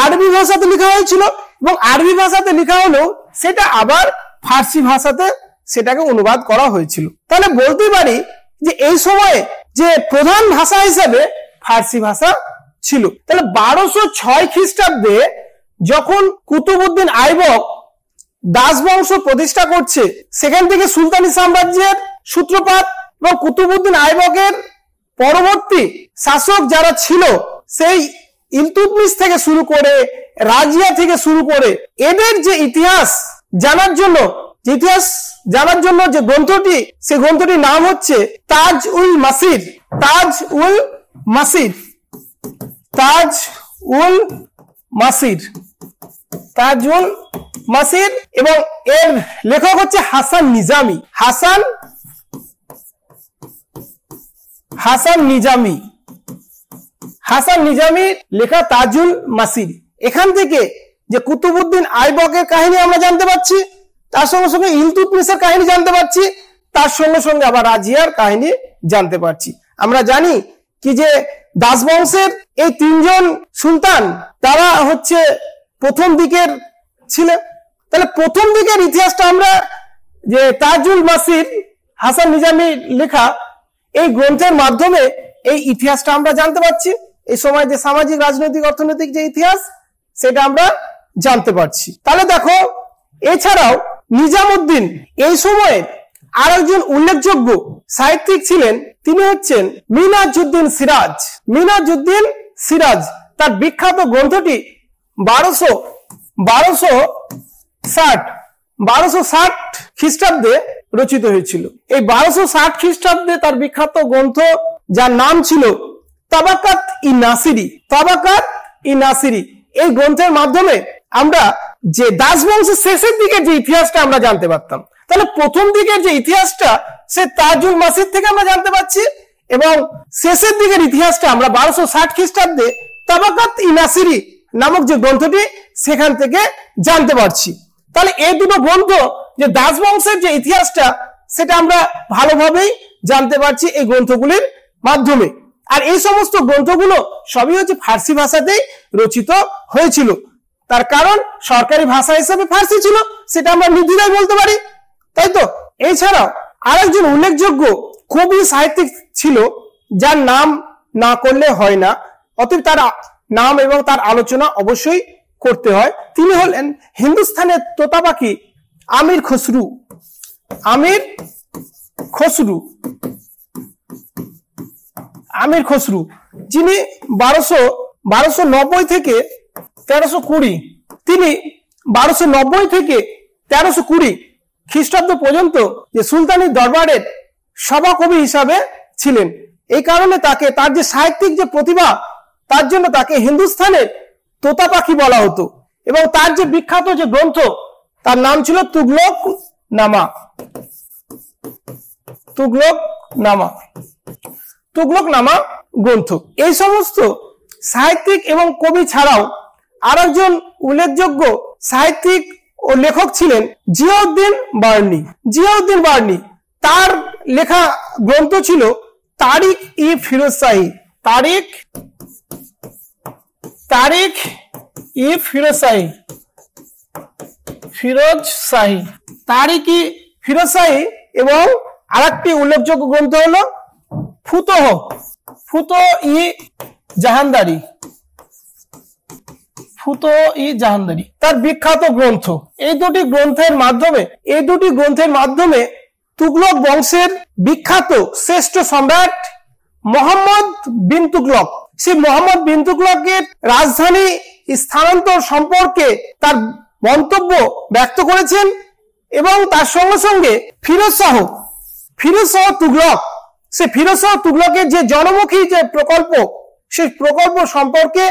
S1: আরবি ভাষাতে লেখা হয়েছিল, এবং আরবি ভাষাতে লেখা হলেও সেটা আবার ফার্সি ভাষাতে সেটাকে অনুবাদ করা হয়েছিল। তাহলে বলতে পারি যে এই সময়ে যে প্রধান ভাষা হিসেবে ফার্সি ভাষা ছিল। তাহলে 1206 খ্রিস্টাব্দে যখন কুতুবউদ্দিন আইবক দাসবংশ প্রতিষ্ঠা করছে, সেখান থেকে সুলতানি সাম্রাজ্যের সূত্রপাত, এবং কুতুবউদ্দিন আইবকের পরবর্তী শাসক যারা ছিল, সেই ইলতুৎমিশ থেকে শুরু করে, রাজিয়া থেকে শুরু করে, এদের যে ইতিহাস জানার জন্য যে গ্রন্থটি, সেই গ্রন্থটির নাম হচ্ছে তাজ উল মাসির, এবং এর লেখক হচ্ছে হাসান নিজামি লেখা তাজুল মাসির। এখান থেকে যে কুতুবউদ্দিন আইবকের কাহিনী আমরা জানতে পারছি, তার সঙ্গে সঙ্গে ইলতুৎমিশের কাহিনী জানতে পারছি, তার সঙ্গে সঙ্গে আবার রাজিয়ার কাহিনী জানতে পারছি। আমরা জানি কি যে দাস বংশের এই তিনজন সুলতান তারা হচ্ছে প্রথম দিকের ছিলেন। তাহলে প্রথম দিকের ইতিহাসটা আমরা যে তাজুল মাসির হাসান নিজামী লেখা এই গ্রন্থের মাধ্যমে এই ইতিহাসটা আমরা জানতে পারছি। এই সময় যে সামাজিক রাজনৈতিক অর্থনৈতিক যে ইতিহাস সেটা আমরা জানতে পারছি। তাহলে দেখো, এছাড়াও নিজামউদ্দিন এই সময়ের আরেকজন উল্লেখযোগ্য সাহিত্যিক ছিলেন, তিনি হচ্ছেন মিনাজউদ্দিন সিরাজ। মিনাজউদ্দিন সিরাজ তার বিখ্যাত গ্রন্থটি 1260 খ্রিস্টাব্দে রচিত হয়েছিল। এই 1260 খ্রিস্টাব্দে তার বিখ্যাত গ্রন্থ যার নাম ছিল তাবাকাত ই নাসিরি। তাবাকাত ই নাসিরি এই গ্রন্থের মাধ্যমে আমরা যে দাস বংশের শেষের দিকে যে ইতিহাসটা আমরা জানতে পারতাম। তাহলে প্রথম দিকের যে ইতিহাসটা সে তাজুল মাসির থেকে আমরা জানতে পারছি, এবং শেষের দিকের ইতিহাসটা আমরা 1260 খ্রিস্টাব্দে তাবাকাত ই নাসিরি নামক যে গ্রন্থটি সেখান থেকে জানতে পারছি। তাহলে এই দুটো গ্রন্থ যে দাস বংশের যে ইতিহাসটা সেটা আমরা ভালোভাবেই জানতে পারছি এই গ্রন্থগুলির মাধ্যমে। আর এই সমস্ত গ্রন্থগুলো সবই হচ্ছে ফার্সি ভাষাতেই রচিত হয়েছিল, তার কারণ সরকারি ভাষা হিসেবে ফার্সি ছিল, সেটা আমরা নির্দ্বিধায় বলতে পারি, তাই তো। এছাড়াও আরেকজন উল্লেখযোগ্য কবি সাহিত্যিক ছিল যার নাম না করলে হয় না, অতএব তার নাম এবং তার আলোচনা অবশ্যই করতে হয়। তিনি হলেন হিন্দুস্তানের তোতা পাখি আমির খসরু। আমির খসরু যিনি 1290 থেকে 1320, তিনি 1290 থেকে 1320 খ্রিস্টাব্দ পর্যন্ত যে সুলতানি দরবারের সভাকবি হিসাবে ছিলেন। এই কারণে তাকে, তার যে সাহিত্যিক যে প্রতিভা, তার জন্য তাকে হিন্দুস্তানের তোতা পাখি বলা হতো। এবং তার যে বিখ্যাত যে গ্রন্থ তার নাম ছিল তুগলকনামা। তুগলকনামা গ্রন্থ। এই সমস্ত সাহিত্যিক এবং কবি ছাড়াও আরেকজন উল্লেখযোগ্য সাহিত্যিক ও লেখক ছিলেন জিয়াউদ্দিন বার্নি। তার লেখা গ্রন্থ ছিল তারিখ ই ফিরোজ শাহী। এবং আরেকটি উল্লেখযোগ্য গ্রন্থ হলো ফুতুহ-ই জাহানদারি, তার বিখ্যাত গ্রন্থ। এই দুটি গ্রন্থের মাধ্যমে তুগলক বংশের বিখ্যাত শ্রেষ্ঠ সম্রাট মোহাম্মদ বিন তুগলক, সেই মোহাম্মদ বিন তুগলকের রাজধানী স্থানান্তর সম্পর্কে তার মন্তব্য ব্যক্ত করেছেন। এবং তার সঙ্গে সঙ্গে ফিরোজ শাহ তুগলক, সে ফিরোজ শাহ তুগলকের যে জনমুখী যে প্রকল্প, সেই প্রকল্প সম্পর্কে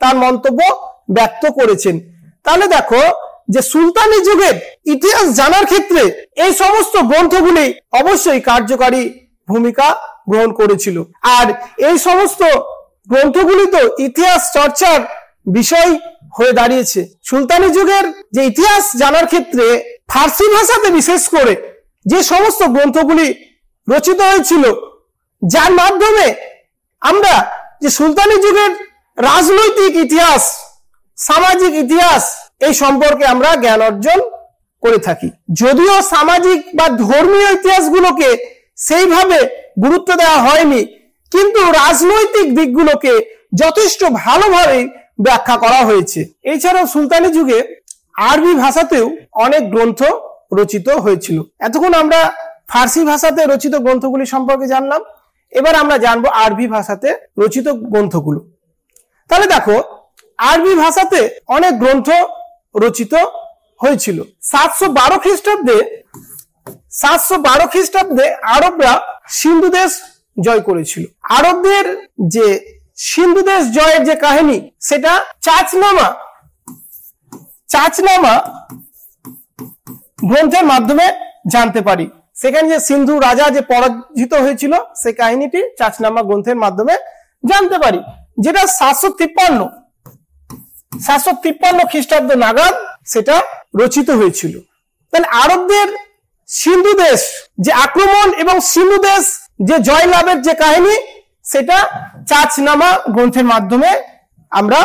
S1: তার মন্তব্য ব্যক্ত করেছেন। তাহলে দেখো যে সুলতানি যুগের ইতিহাস জানার ক্ষেত্রে এই সমস্ত গ্রন্থগুলি অবশ্যই কার্যকারী ভূমিকা গ্রহণ করেছিল। আর এই সমস্ত গ্রন্থগুলি তো ইতিহাস চর্চার বিষয় হয়ে দাঁড়িয়েছে। সুলতানি যুগের যে ইতিহাস জানার ক্ষেত্রে ফার্সি ভাষাতে বিশেষ করে যে সমস্ত গ্রন্থগুলি রচিত হয়েছিল, যার মাধ্যমে আমরা যে সুলতানি যুগের রাজনৈতিক ইতিহাস, সামাজিক ইতিহাস এই সম্পর্কে আমরা জ্ঞান অর্জন করে থাকি। যদিও সামাজিক বা ধর্মীয় ইতিহাসগুলোকে সেইভাবে গুরুত্ব দেওয়া হয়নি, কিন্তু রাজনৈতিক দিকগুলোকে যথেষ্ট ভালোভাবে ব্যাখ্যা করা হয়েছে। এছাড়াও সুলতানি যুগে আরবি ভাষাতেও অনেক গ্রন্থ রচিত হয়েছিল। এতক্ষণ আমরা ফার্সি ভাষাতে রচিত গ্রন্থগুলি সম্পর্কে জানলাম, এবার আমরা জানবো আরবি ভাষাতে রচিত গ্রন্থগুলো। তাহলে দেখো, আরবি ভাষাতে অনেক গ্রন্থ রচিত হয়েছিল। 712 খ্রিস্টাব্দে আরবরা সিন্ধু দেশ জয় করেছিল। আরবদের যে সিন্ধু দেশ জয়ের যে কাহিনী, সেটা চাচনামা গ্রন্থের মাধ্যমে জানতে পারি। সেখানে যে সিন্ধু রাজা যে পরাজিত হয়েছিল, সেই কাহিনীটি চাচনামা গ্রন্থের মাধ্যমে জানতে পারি, যেটা 753 753 খ্রিস্টাব্দ নাগাদ সেটা রচিত হয়েছিল। তাহলে আরবদের সিন্ধু দেশ যে আক্রমণ এবং সিন্ধু দেশ যে জয় লাভের যে কাহিনী, সেটা চাচনামা গ্রন্থের মাধ্যমে আমরা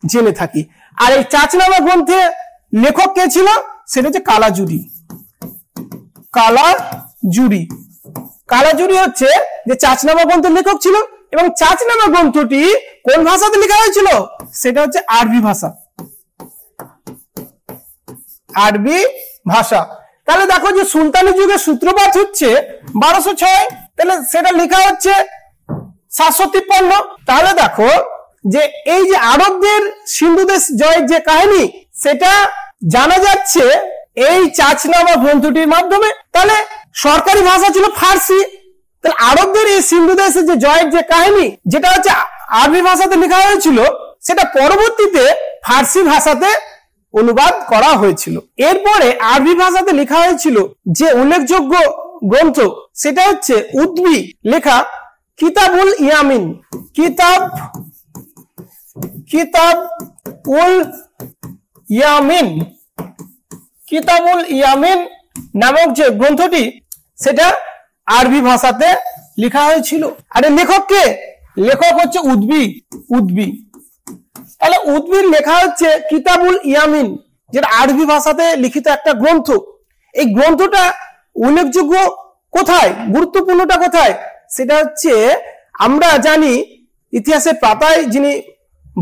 S1: জেনে থাকি। আর এই চাচনামা গ্রন্থে লেখক কে ছিল? সেটা হচ্ছে কালাজুরি। কালাজুরি হচ্ছে যে চাচনামা গ্রন্থের লেখক ছিল, এবং চাচনামা গ্রন্থটি কোন ভাষাতে লেখা হয়েছিল? সেটা হচ্ছে আরবি ভাষা। তাহলে দেখো যে সুলতানি যুগের সূত্রপাত হচ্ছে 1206, তাহলে সেটা লেখা হচ্ছে 753। তাহলে দেখো যে এই যে আরবদের সিন্ধু দেশ জয়ের যে কাহিনী, সেটা জানা যাচ্ছে এই চাচনামা গ্রন্থটির মাধ্যমে। তাহলে সরকারি ভাষা ছিল ফার্সি। তাহলে আরবদের এই সিন্ধু দেশের যে জয়ের যে কাহিনী, যেটা হচ্ছে আরবি ভাষাতে লেখা হয়েছিল, সেটা পরবর্তীতে ফার্সি ভাষাতে অনুবাদ করা হয়েছিল। এরপরে আরবি ভাষাতে লেখা হয়েছিল যে উল্লেখযোগ্য গ্রন্থ, সেটা হচ্ছে উদ্বি লেখা কিতাবুল ইয়ামিন। কিতাবুল ইয়ামিন নামক যে গ্রন্থটি, সেটা আরবি ভাষাতে লেখা হয়েছিল। আরে লেখক কে? লেখক হচ্ছে উদ্বি। তাহলে উদ্বির লেখা হচ্ছে কিতাবুল ইয়ামিন, যেটা আরবি ভাষাতে লিখিত একটা গ্রন্থ। এই গ্রন্থটা উল্লেখযোগ্য কোথায়, গুরুত্বপূর্ণটা কোথায়? সেটা হচ্ছে আমরা জানি ইতিহাসের পাতায় যিনি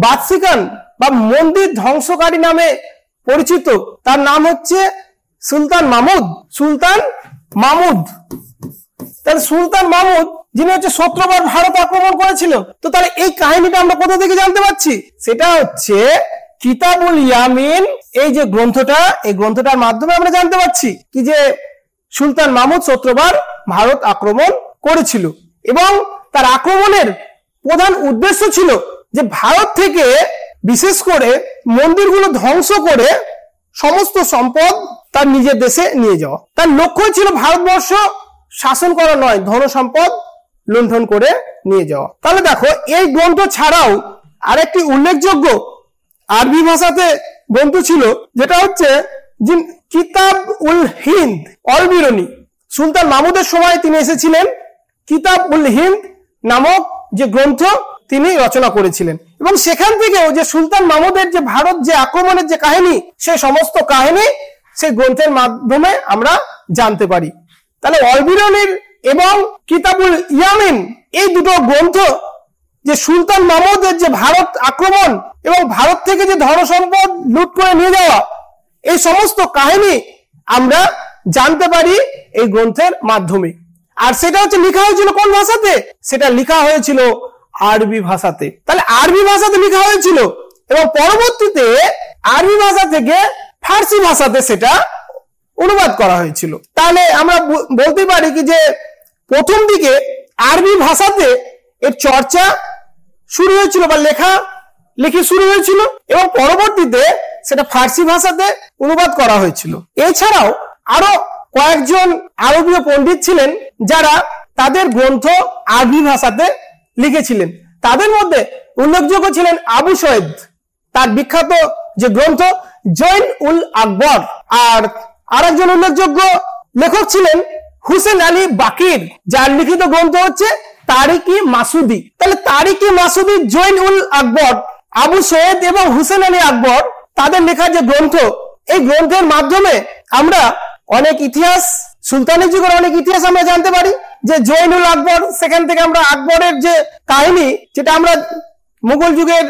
S1: বাদশিকান বা মন্দির ধ্বংসকারী নামে পরিচিত, তার নাম হচ্ছে সুলতান মামুদ। তাহলে সুলতান মামুদ যিনি হচ্ছে 17 বার ভারত আক্রমণ করেছিল। তো তাহলে এই কাহিনীটা আমরা কোথা থেকে জানতে পারছি? সেটা হচ্ছে কিতাবুল ইয়ামিন, এই যে গ্রন্থটা, এই গ্রন্থটার মাধ্যমে আমরা জানতে পারছি কি যে সুলতান মামুদ 17 বার ভারত আক্রমণ করেছিল, এবং তার আক্রমণের প্রধান উদ্দেশ্য ছিল যে ভারত থেকে বিশেষ করে মন্দিরগুলো ধ্বংস করে সমস্ত সম্পদ তার নিজের দেশে নিয়ে যাওয়া। তার লক্ষ্য ছিল ভারতবর্ষ শাসন করা নয়, ধন সম্পদ লুণ্ঠন করে নিয়ে যাওয়া। তাহলে দেখো এই গ্রন্থ ছাড়াও আরেকটি উল্লেখযোগ্য আরবি ভাষাতে গ্রন্থ ছিল, যেটা হচ্ছে কিতাব উল হিন্দ অলবিরনি। সুলতান মামুদের সময় তিনি এসেছিলেন, কিতাব উল হিন্দ নামক যে গ্রন্থ তিনি রচনা করেছিলেন, এবং সেখান থেকেও যে সুলতান মামুদের যে ভারত যে আক্রমণের যে কাহিনী, সেই সমস্ত কাহিনী সেই গ্রন্থের মাধ্যমে আমরা জানতে পারি। তাহলে অলবিরনির এবং কিতাবুল ইয়ামিন এই দুটো গ্রন্থ যে সুলতান মামুদের যে ভারত আক্রমণ এবং ভারত থেকে যে ধন সম্পদ লুট করে নিয়ে যাওয়া, এই সমস্ত কাহিনী আমরা জানতে পারি এই গ্রন্থের মাধ্যমে। আর সেটা হচ্ছে লেখা হয়েছিল কোন ভাষাতে? সেটা লেখা হয়েছিল আরবি ভাষাতে। তাহলে আরবি ভাষাতে লেখা হয়েছিল, এবং পরবর্তীতে আরবি ভাষা থেকে ফার্সি ভাষাতে সেটা অনুবাদ করা হয়েছিল। তাহলে আমরা বলতে পারি কি যে প্রথম দিকে আরবি ভাষাতে এর চর্চা শুরু হয়েছিল বা লেখি শুরু হয়েছিল, এবং পরবর্তীতে সেটা ফার্সি ভাষাতে অনুবাদ করা হয়েছিল। এছাড়াও আরো কয়েকজন আরবীয় পণ্ডিত ছিলেন যারা তাদের গ্রন্থ আরবি ভাষাতে লিখেছিলেন। তাদের মধ্যে উল্লেখযোগ্য ছিলেন আবু সৈয়দ, তার বিখ্যাত যে গ্রন্থ জৈন উল আকবর। আর আরেকজন উল্লেখযোগ্য লেখক ছিলেন হুসেন আলী বাকির, যার লিখিত গ্রন্থ হচ্ছে তারিকি মাসুদি। তাহলে তারিকি মাসুদি, জৈন উল আকবর, আবু সৈয়দ এবং হুসেন আলী আকবর, তাদের লেখা যে গ্রন্থ, এই গ্রন্থের মাধ্যমে আমরা অনেক ইতিহাস, সুলতানি যুগের অনেক ইতিহাস আমরা জানতে পারি। যে জৈন উল আকবর, সেখান থেকে আমরা আকবরের যে কাহিনী, যেটা আমরা মুঘল যুগের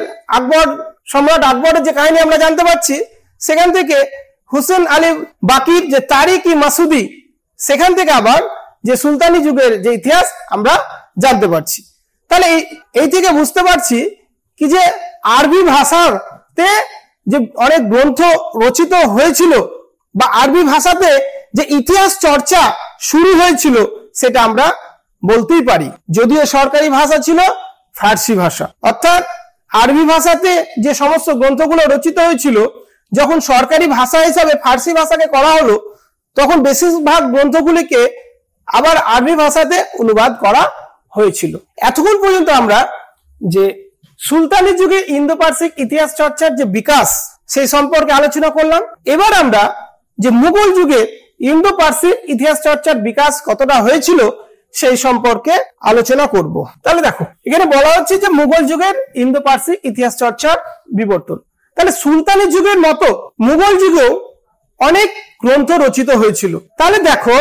S1: সম্রাট আকবরের যে কাহিনী আমরা জানতে পারছি, সেখান থেকে হুসেন আলী বাকির যে তারিকি মাসুদি, সেখান থেকে আবার যে সুলতানি যুগের যে ইতিহাস আমরা জানতে পারছি। তাহলে এই থেকে বুঝতে পারছি কি যে আরবি ভাষাতে যে অনেক গ্রন্থ রচিত হয়েছিল, বা আরবি ভাষাতে যে ইতিহাস চর্চা শুরু হয়েছিল, সেটা আমরা বলতেই পারি। যদিও সরকারি ভাষা ছিল ফার্সি ভাষা, অর্থাৎ আরবি ভাষাতে যে সমস্ত গ্রন্থগুলো রচিত হয়েছিল, যখন সরকারি ভাষা হিসাবে ফার্সি ভাষাকে করা হলো, তখন বেশিরভাগ গ্রন্থগুলিকে আবার আরবি ভাষাতে অনুবাদ করা হয়েছিল। এতক্ষণ পর্যন্ত আমরা যে সুলতানি যুগে ইন্দো পার্সিক ইতিহাস চর্চার যে বিকাশ সেই সম্পর্কে আলোচনা করলাম। এবার আমরা যে মুঘল যুগে ইন্দো পার্সিক ইতিহাস চর্চার বিকাশ কতটা হয়েছিল সেই সম্পর্কে আলোচনা করব। তাহলে দেখো এখানে বলা হচ্ছে যে মুঘল যুগের ইন্দো পার্সিক ইতিহাস চর্চার বিবর্তন। তাহলে সুলতানি যুগের মতো মুঘল যুগেও অনেক গ্রন্থ রচিত হয়েছিল। তাহলে দেখো,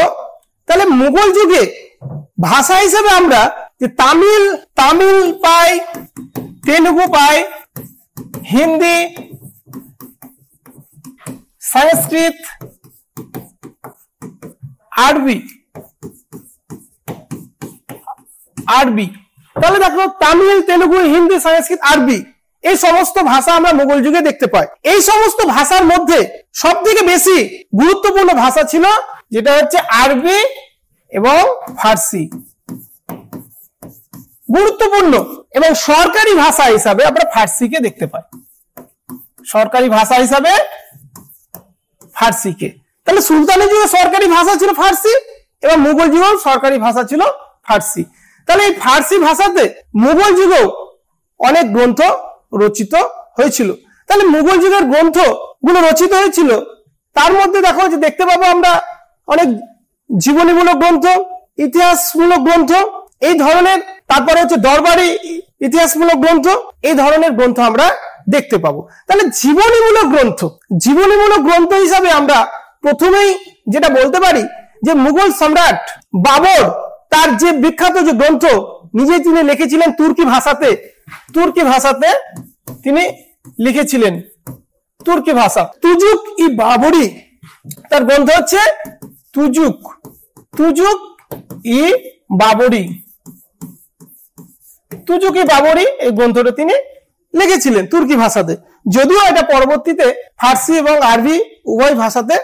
S1: তাহলে মুঘল যুগে ভাষা হিসেবে আমরা যে তামিল পাই, তেলুগু পাই, হিন্দি, সংস্কৃত, আরবি। তাহলে দেখো তামিল, তেলুগু, হিন্দি, সংস্কৃত, আরবি এই সমস্ত ভাষা আমরা মুঘল যুগে দেখতে পাই। এই সমস্ত ভাষার মধ্যে সব থেকে বেশি গুরুত্বপূর্ণ ভাষা ছিল যেটা হচ্ছে আরবি এবং ফার্সি। গুরুত্বপূর্ণ এবং সরকারি ভাষা হিসাবে আমরা ফার্সিকে দেখতে পাই, সরকারি ভাষা হিসাবে ফার্সিকে। তাহলে সুলতানি যুগে সরকারি ভাষা ছিল ফার্সি এবং মুঘল যুগেও সরকারি ভাষা ছিল ফার্সি। তাহলে এই ফার্সি ভাষাতে মুঘল যুগেও অনেক গ্রন্থ রচিত হয়েছিল। তাহলে মুঘল যুগের গ্রন্থ গুলো রচিত হয়েছিল, তার মধ্যে দেখো যে দেখতে পাবো আমরা অনেক জীবনীমূলক গ্রন্থ, ইতিহাসমূলক গ্রন্থ এই ধরনের, তারপরে হচ্ছে দরবারি ইতিহাসমূলক গ্রন্থ, এই ধরনের গ্রন্থ আমরা দেখতে পাবো। তাহলে জীবনীমূলক গ্রন্থ হিসাবে আমরা প্রথমেই যেটা বলতে পারি যে মুঘল সম্রাট বাবর তার যে বিখ্যাত যে গ্রন্থ নিজে তিনি লিখেছিলেন তুর্কি ভাষাতে তিনি লিখেছিলেন, তুর্কি ভাষা। তুজুক ই বাবরি, তার গ্রন্থ হচ্ছে তুজুক ই বাবরি। এই গ্রন্থটা তিনি লিখেছিলেন তুর্কি ভাষাতে, যদিও এটা পরবর্তীতে ফার্সি এবং আরবি উভয় ভাষাতে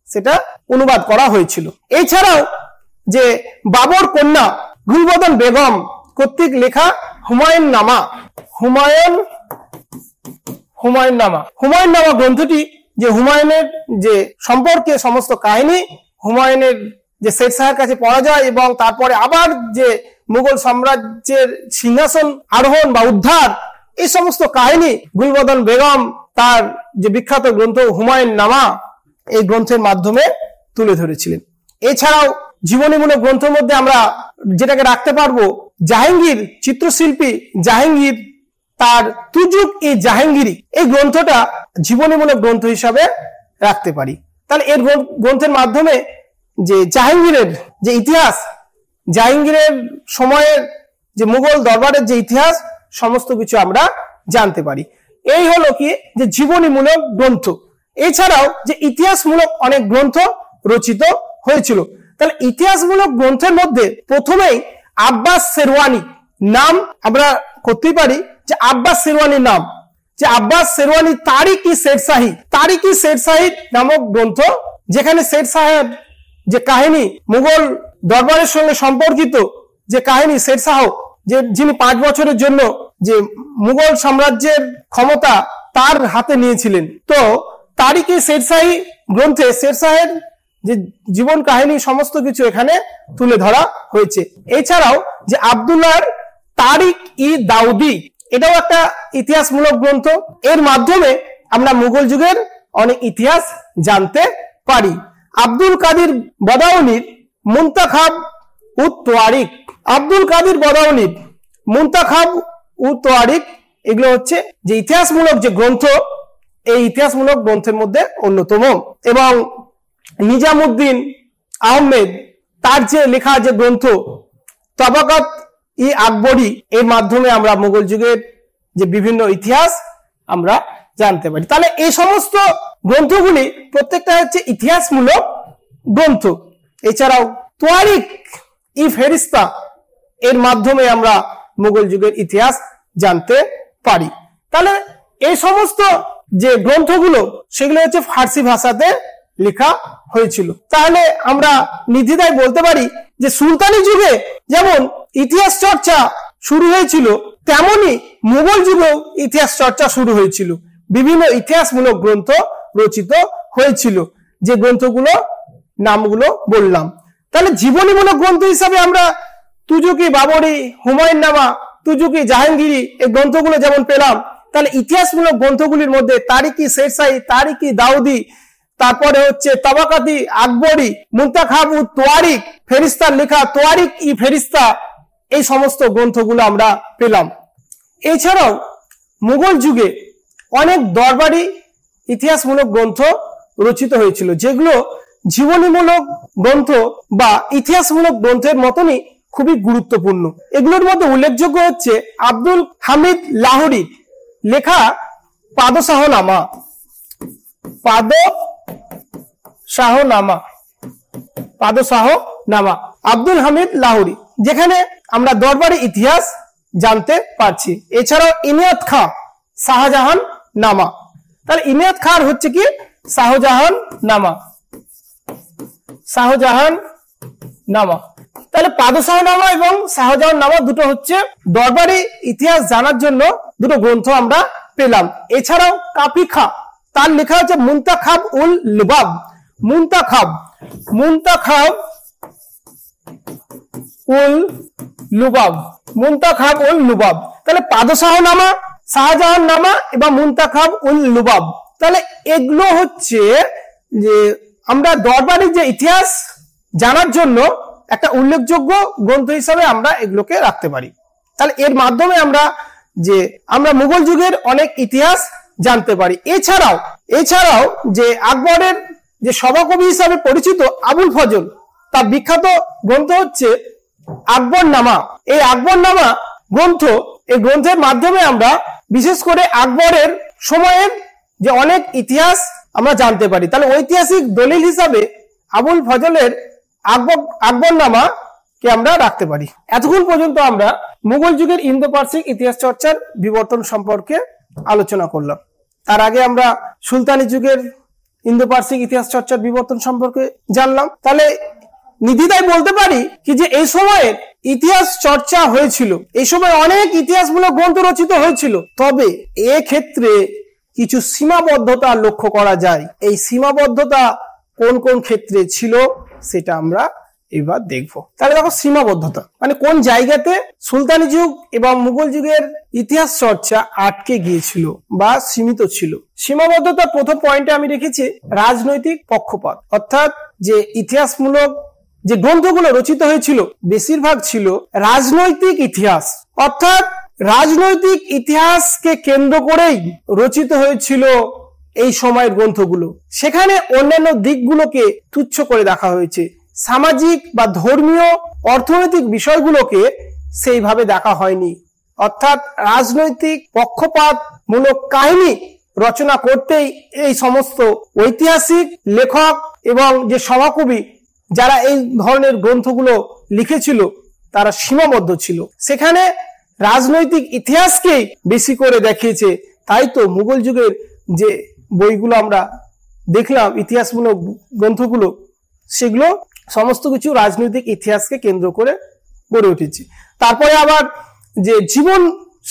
S1: সেটা অনুবাদ করা হয়েছিল। এছাড়াও যে বাবর কন্যা গুলবদন বেগম কর্তৃক লেখা হুমায়ুন নামা গ্রন্থটি যে হুমায়ুনের যে সম্পর্কে সমস্ত কাহিনী, হুমায়ুনের যে শেরশাহের কাছে পরাজয় এবং তারপরে আবার যে মুঘল সাম্রাজ্যের সিংহাসন আরোহণ বা উদ্ধার, এই সমস্ত কাহিনী গুলবদন বেগম তার যে বিখ্যাত গ্রন্থ হুমায়ুন নামা এই গ্রন্থের মাধ্যমে তুলে ধরেছিলেন। এছাড়াও জীবনীমূলক গ্রন্থের মধ্যে আমরা যেটাকে রাখতে পারবো জাহাঙ্গীর, চিত্রশিল্পী জাহাঙ্গীর তার তুজুক ই জাহাঙ্গীরি এই গ্রন্থটা জীবনীমূলক গ্রন্থ হিসাবে রাখতে পারি। তাহলে এর গ্রন্থের মাধ্যমে যে জাহাঙ্গীরের যে ইতিহাস, জাহাঙ্গীরের সময়ের যে মুঘল দরবারের যে ইতিহাস সমস্ত কিছু আমরা জানতে পারি। এই হলো কি যে জীবনীমূলক গ্রন্থ। এছাড়াও যে ইতিহাসমূলক অনেক গ্রন্থ রচিত হয়েছিল। তাহলে ইতিহাসমূলক গ্রন্থের মধ্যে প্রথমেই আব্বাস শেরওয়ানি নাম আমরা করতেই পারি, যে আব্বাস শেরওয়ানির নাম, যে আব্বাস শেরওয়ানি তারিক ই শেরশাহী নামক গ্রন্থ, যেখানে শেরশাহের যে কাহিনী, মুঘল দরবারের সঙ্গে সম্পর্কিত যে কাহিনী, শেরশাহ যে যিনি 5 বছরের জন্য যে মুঘল সাম্রাজ্যের ক্ষমতা তার হাতে নিয়েছিলেন, তো তারিক ই শেরশাহী গ্রন্থে শেরশাহের যে জীবন কাহিনী সমস্ত কিছু এখানে তুলে ধরা হয়েছে। এছাড়াও যে আব্দুল্লাহর তারিক ই দাউদি, এটাও একটা ইতিহাসমূলক গ্রন্থ। এর মাধ্যমে আমরা মুঘল যুগের অনেক ইতিহাস জানতে পারি। আব্দুল কাদির বদাউনির মুনতাখাব উত তোয়ারিক, এগুলো হচ্ছে যে ইতিহাসমূলক যে গ্রন্থ, এই ইতিহাসমূলক গ্রন্থের মধ্যে অন্যতম। এবং নিজামুদ্দিন আহমেদ তার যে লেখা যে গ্রন্থ তবাকাত ই আকবরী, এর মাধ্যমে আমরা মুঘল যুগের যে বিভিন্ন ইতিহাস আমরা জানতে পারি। তাহলে এই সমস্ত গ্রন্থগুলি প্রত্যেকটা হচ্ছে ইতিহাসমূলক গ্রন্থ। এছাড়াও তোয়ারিক ই ফেরিস্তা, এর মাধ্যমে আমরা মুঘল যুগের ইতিহাস জানতে পারি। তাহলে এই সমস্ত যে গ্রন্থগুলো সেগুলো হচ্ছে ফার্সি ভাষাতে লেখা হয়েছিল। তাহলে আমরা নির্দ্বিধায় বলতে পারি যে সুলতানি যুগে যেমন ইতিহাস চর্চা শুরু হয়েছিল, তেমনি মুঘল যুগেও ইতিহাস চর্চা শুরু হয়েছিল। বিভিন্ন ইতিহাসমূলক গ্রন্থ রচিত হয়েছিল, যে গ্রন্থগুলো নামগুলো বললাম। তাহলে জীবনীমূলক গ্রন্থ হিসাবে আমরা তুজুক ই বাবরি, হুমায়ুন নামা, তুজুকি, জাহাঙ্গীরি এই গ্রন্থগুলো যেমন পেলাম, তাহলে ইতিহাসমূলক গ্রন্থগুলির মধ্যে তারিকি শেরশাহী, তারিকি দাউদি, তারপরে হচ্ছে তাবাকাতি আকবরী, মুনতাখাব উ তোয়ারিক, ফেরিস্তার লেখা তোয়ারিক ই ফেরিস্তা, এই সমস্ত গ্রন্থগুলো আমরা পেলাম। এছাড়াও মুঘল যুগে অনেক দরবারি ইতিহাসমূলক গ্রন্থ রচিত হয়েছিল, যেগুলো জীবনীমূলক গ্রন্থ বা ইতিহাসমূলক গ্রন্থের মতনই খুবই গুরুত্বপূর্ণ। এগুলোর মধ্যে উল্লেখযোগ্য হচ্ছে আব্দুল হামিদ লাহোরীর লেখা পাদশাহনামা, পাদশাহনামা আব্দুল হামিদ লাহোরী, যেখানে আমরা দরবারি ইতিহাস জানতে পারছি। এছাড়াও ইনায়েত খাঁ শাহজাহান নামা, তাহলে ইনায়েত খাঁ হচ্ছে কি শাহজাহান নামা। তাহলে পাদশাহনামা এবং শাহজাহান নামা দুটো হচ্ছে দরবারি ইতিহাস জানার জন্য দুটো গ্রন্থ আমরা পেলাম। এছাড়াও কাফি খাঁ, তার লেখা হচ্ছে মুনতাখাব উল লুবাব, মুনতাখাব উল লুবাব। তাহলে পাদশাহনামা, শাহজাহান নামা এবং মুনতাখাব উল লুবাব, তাহলে এগুলো হচ্ছে যে আমরা দরবারি যে ইতিহাস জানার জন্য একটা উল্লেখযোগ্য গ্রন্থ হিসাবে আমরা এগুলোকে রাখতে পারি। তাহলে এর মাধ্যমে আমরা মুঘল যুগের অনেক ইতিহাস জানতে পারি। এছাড়াও যে আকবরের যে সভাকবি হিসাবে পরিচিত আবুল ফজল, তার বিখ্যাত গ্রন্থ হচ্ছে আকবরনামা। এই আকবরনামা গ্রন্থ, এই গ্রন্থের মাধ্যমে আমরা বিশেষ করে আকবরের সময়ের যে অনেক ইতিহাস আমরা জানতে পারি। তাহলে ঐতিহাসিক দলিল হিসাবে আবুল ফজলের আকবরনামা কে আমরা রাখতে পারি। এতক্ষণ পর্যন্ত আমরা মুঘল যুগের ইন্দো পার্সিক ইতিহাস চর্চার বিবর্তন সম্পর্কে আলোচনা করলাম। তার আগে আমরা সুলতানি যুগের ইন্দো পার্সিক ইতিহাস চর্চার বিবর্তন সম্পর্কে জানলাম। তাহলে নির্দ্বিধায় বলতে পারি কি যে এই সময়ের ইতিহাস চর্চা হয়েছিল, এই সময় অনেক ইতিহাসমূলক গ্রন্থ রচিত হয়েছিল, তবে ক্ষেত্রে কিছু সীমাবদ্ধতা লক্ষ্য করা যায়। এই সীমাবদ্ধতা কোন কোন ক্ষেত্রে ছিল সেটা আমরা এবার দেখব। তাহলে দেখো, সীমাবদ্ধতা মানে কোন জায়গাতে সুলতানি যুগ এবং মুঘল যুগের ইতিহাস চর্চা আটকে গিয়েছিল বা সীমিত ছিল। সীমাবদ্ধতার প্রথম পয়েন্টে আমি রেখেছি রাজনৈতিক পক্ষপাত, অর্থাৎ যে ইতিহাসমূলক যে গ্রন্থগুলো রচিত হয়েছিল বেশিরভাগ ছিল রাজনৈতিক ইতিহাস, অর্থাৎ রাজনৈতিক ইতিহাসকে কেন্দ্র করেই রচিত হয়েছিল এই সময়ের গ্রন্থগুলো। সেখানে অন্যান্য দিকগুলোকে তুচ্ছ করে দেখা হয়েছে, সামাজিক বা ধর্মীয় অর্থনৈতিক বিষয়গুলোকে সেইভাবে দেখা হয়নি। অর্থাৎ রাজনৈতিক পক্ষপাতমূলক কাহিনী রচনা করতেই এই সমস্ত ঐতিহাসিক লেখক এবং যে সভাকবি যারা এই ধরনের গ্রন্থগুলো লিখেছিল তারা সীমাবদ্ধ ছিল, সেখানে রাজনৈতিক ইতিহাসকেই বেশি করে দেখিয়েছে। তাই তো মুঘল যুগের যে বইগুলো আমরা দেখলাম, ইতিহাসমূলক গ্রন্থগুলো, সেগুলো সমস্ত কিছু রাজনৈতিক ইতিহাসকে কেন্দ্র করে গড়ে উঠেছে। তারপরে আবার যে জীবন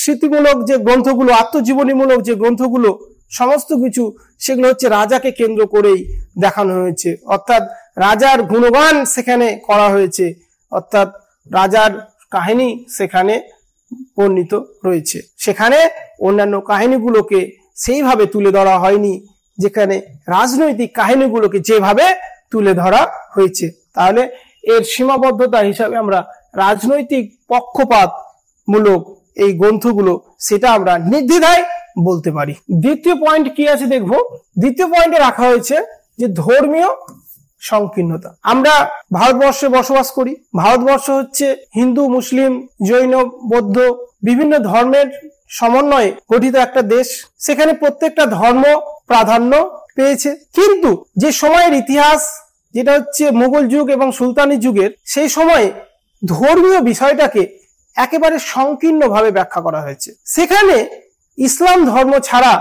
S1: স্মৃতিমূলক যে গ্রন্থগুলো, আত্মজীবনীমূলক যে গ্রন্থগুলো, সমস্ত কিছু সেগুলো হচ্ছে রাজাকে কেন্দ্র করেই দেখানো হয়েছে, অর্থাৎ রাজার গুণগান সেখানে করা হয়েছে, অর্থাৎ রাজার কাহিনী সেখানে বর্ণিত রয়েছে। সেখানে অন্যান্য কাহিনীগুলোকে সেইভাবে তুলে ধরা হয়নি যেখানে রাজনৈতিক কাহিনীগুলোকে যেভাবে তুলে ধরা হয়েছে। তাহলে এর সীমাবদ্ধতা হিসাবে আমরা রাজনৈতিক পক্ষপাতমূলক এই গ্রন্থগুলো, সেটা আমরা নির্দ্বিধায় বলতে পারি। দ্বিতীয় পয়েন্ট কি আছে দেখবো। দ্বিতীয় পয়েন্টে রাখা হয়েছে যে ধর্মীয় সংকীর্ণতা। আমরা ভারতবর্ষে বসবাস করি। ভারতবর্ষ হচ্ছে হিন্দু, মুসলিম, জৈন, বৌদ্ধ বিভিন্ন ধর্মের সমন্বয়ে গঠিত একটা দেশ। সেখানে প্রত্যেকটা ধর্ম প্রাধান্য পেয়েছে, কিন্তু যে সময়ের ইতিহাস যেটা হচ্ছে মুঘল যুগ এবং সুলতানি যুগের, সেই সময়ে ধর্মীয় বিষয়টাকে একেবারে সংকীর্ণভাবে ব্যাখ্যা করা হয়েছে। সেখানে ইসলাম ধর্ম ছাড়া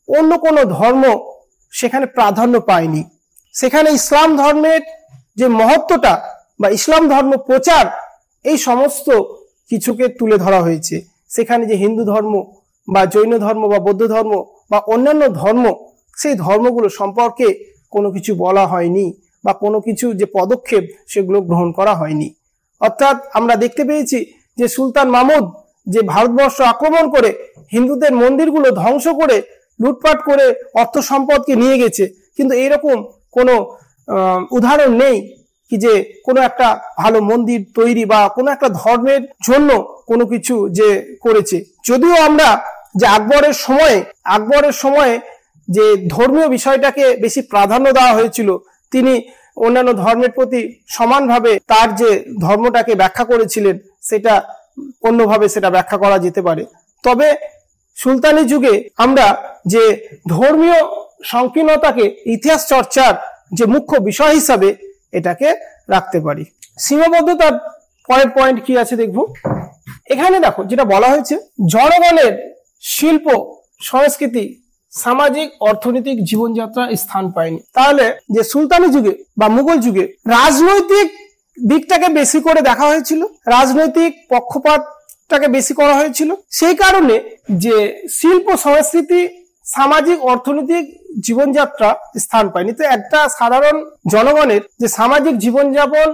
S1: অন্য কোনো ধর্ম সেখানে প্রাধান্য পায়নি। সেখানে ইসলাম ধর্মের যে মহত্বটা বা ইসলাম ধর্ম প্রচার, এই সমস্ত কিছুকে তুলে ধরা হয়েছে। সেখানে যে হিন্দু ধর্ম বা জৈন ধর্ম বা বৌদ্ধ ধর্ম বা অন্যান্য ধর্ম, সেই ধর্মগুলো সম্পর্কে কোনো কিছু বলা হয়নি বা কোনো কিছু যে পদক্ষেপ সেগুলো গ্রহণ করা হয়নি। অর্থাৎ আমরা দেখতে পেয়েছি যে সুলতান মাহমুদ যে ভারতবর্ষ আক্রমণ করে হিন্দুদের মন্দিরগুলো ধ্বংস করে লুটপাট করে অর্থ সম্পদকে নিয়ে গেছে, কিন্তু এইরকম কোনো উদাহরণ নেই কি যে কোনো একটা ভালো মন্দির তৈরি বা কোনো একটা ধর্মের জন্য কোনো কিছু যে করেছে। যদিও আমরা যে আকবরের সময়ে যে ধর্মীয় বিষয়টাকে বেশি প্রাধান্য দেওয়া হয়েছিল, তিনি অন্যান্য ধর্মের প্রতি সমানভাবে তার যে ধর্মটাকে ব্যাখ্যা করেছিলেন সেটা অন্যভাবে সেটা ব্যাখ্যা করা যেতে পারে। তবে সুলতানি যুগে আমরা যে ধর্মীয় সংকীর্ণতাকে ইতিহাস চর্চার যে মুখ্য বিষয় হিসাবে এটাকে রাখতে পারি। সীমাবদ্ধতার পরের পয়েন্ট কি আছে দেখব। এখানে দেখো যেটা বলা হয়েছে, জনগণের শিল্প সংস্কৃতি সামাজিক অর্থনৈতিক জীবনযাত্রা স্থান পায়নি। তাহলে যে সুলতানি যুগে বা মুঘল যুগে রাজনৈতিক দিকটাকে বেশি করে দেখা হয়েছিল, রাজনৈতিক পক্ষপাতটাকে বেশি করা হয়েছিল, সেই কারণে যে শিল্প সংস্কৃতি সামাজিক অর্থনৈতিক জীবনযাত্রা স্থান পায়নি। তো একটা সাধারণ জনগণের যে সামাজিক জীবনযাপন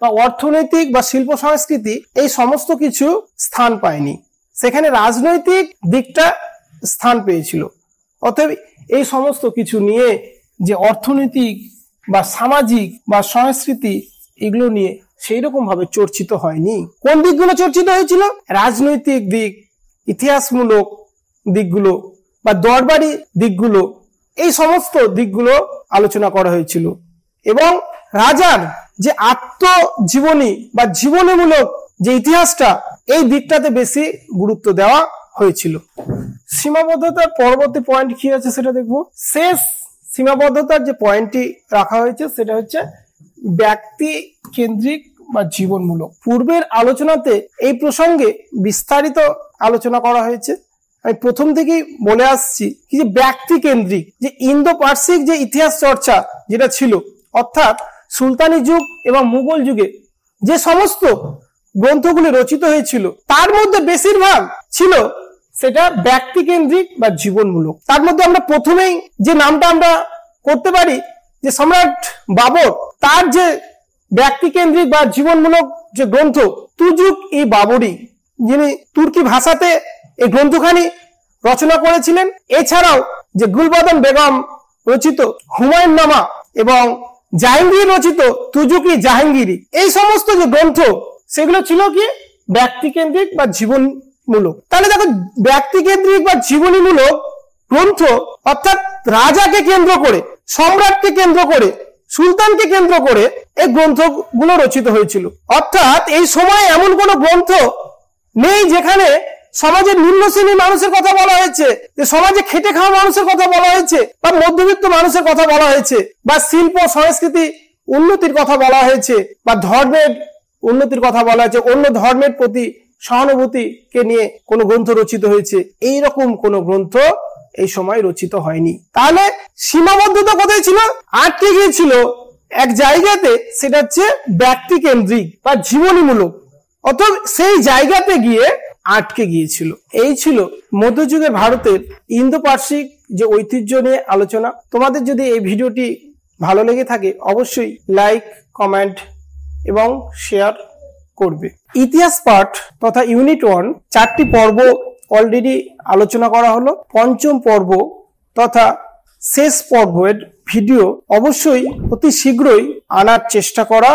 S1: বা অর্থনৈতিক বা শিল্প সংস্কৃতি এই সমস্ত কিছু স্থান পায়নি, সেখানে রাজনৈতিক দিকটা স্থান পেয়েছিল। অতএব এই সমস্ত কিছু নিয়ে যে অর্থনৈতিক বা সামাজিক বা সংস্কৃতি এগুলো নিয়ে সেই রকম ভাবে চর্চিত হয়নি। কোন দিকগুলো চর্চিত হয়েছিল? রাজনৈতিক দিক, ইতিহাসমূলক দিকগুলো বা দরবারি দিকগুলো, এই সমস্ত দিকগুলো আলোচনা করা হয়েছিল এবং রাজার যে আত্মজীবনী বা জীবনীমূলক যে ইতিহাসটা এই দিকটাতে বেশি গুরুত্ব দেওয়া হয়েছিল। সীমাবদ্ধতার পরবর্তী পয়েন্ট কি আছে সেটা দেখব। শেষ সীমাবদ্ধতার যে পয়েন্টটি রাখা হয়েছে সেটা হচ্ছে ব্যক্তি কেন্দ্রিক বা জীবনমূলক। পূর্বের আলোচনাতে এই প্রসঙ্গে বিস্তারিত আলোচনা করা হয়েছে। আমি প্রথম থেকেই বলে আসছি কি যে ব্যক্তি কেন্দ্রিক যে ইন্দো পার্সিক যে ইতিহাস চর্চা যেটা ছিল, অর্থাৎ সুলতানি যুগ এবং মুঘল যুগে যে সমস্ত গ্রন্থগুলি রচিত হয়েছিল তার মধ্যে বেশিরভাগ ছিল সেটা ব্যক্তি কেন্দ্রিক বা জীবনমূলক। তার মধ্যে আমরা প্রথমেই যে নামটা আমরা করতে পারি যে সম্রাট বাবর, তার যে ব্যক্তি কেন্দ্রিক বা জীবনমূলক যে গ্রন্থ তুজুক-ই-বাবরি, যিনি তুর্কি ভাষাতে এই গ্রন্থখানি রচনা করেছিলেন। এছাড়াও যে গুলবদন বেগম রচিত হুমায়ুন নামা এবং জাহাঙ্গীর রচিত তুজুক-ই-জাহাঙ্গীরি, এই সমস্ত যে গ্রন্থ সেগুলো ছিল কি ব্যক্তিকেন্দ্রিক বা জীবনমূলক। তাহলে দেখো ব্যক্তিকেন্দ্রিক বা জীবনীমূলক গ্রন্থ অর্থাৎ রাজাকে কেন্দ্র করে, সম্রাটকে কেন্দ্র করে, সুলতানকে কেন্দ্র করে এই গ্রন্থগুলো রচিত হয়েছিল। অর্থাৎ এই সময় এমন কোন গ্রন্থ নেই যেখানে সমাজের নিম্ন শ্রেণীর মানুষের কথা বলা হয়েছে, যে সমাজে খেটে খাওয়া মানুষের কথা বলা হয়েছে বা মধ্যবিত্ত মানুষের কথা বলা হয়েছে বা শিল্প সংস্কৃতি উন্নতির কথা বলা হয়েছে বা ধর্মের উন্নতির কথা বলা হয়েছে, অন্য ধর্মের প্রতি সহানুভূতিকে নিয়ে কোনো গ্রন্থ রচিত হয়েছে, এইরকম কোনো গ্রন্থ এই সময় রচিত হয়নি। তাহলে সীমাবদ্ধতা কোথায় ছিল? আটকে গিয়েছিল এক জায়গাতে, সেটা হচ্ছে ব্যক্তি কেন্দ্রিক বা জীবনীমূলক, অথবা সেই জায়গাতে গিয়ে আটকে গিয়েছিল। এই ছিল মধ্যযুগের ভারতের ইন্দো পার্সিক যে ঐতিহ্য নিয়ে আলোচনা। তোমাদের যদি এই ভিডিওটি ভালো লেগে থাকে অবশ্যই লাইক, কমেন্ট এবং শেয়ার করবে। ইতিহাস পাঠ তথা ইউনিট 1 4টি পর্ব অলরেডি আলোচনা করা হলো। পঞ্চম পর্ব তথা শেষ পর্বের ভিডিও অবশ্যই অতি শীঘ্রই আনার চেষ্টা করা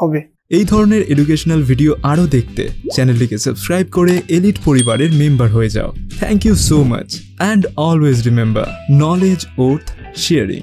S1: হবে।
S2: এই ধরনের এডুকেশনাল ভিডিও আরও দেখতে চ্যানেলটিকে সাবস্ক্রাইব করে এলিট পরিবারের মেম্বার হয়ে যাও। Thank you so much and always remember, knowledge worth sharing.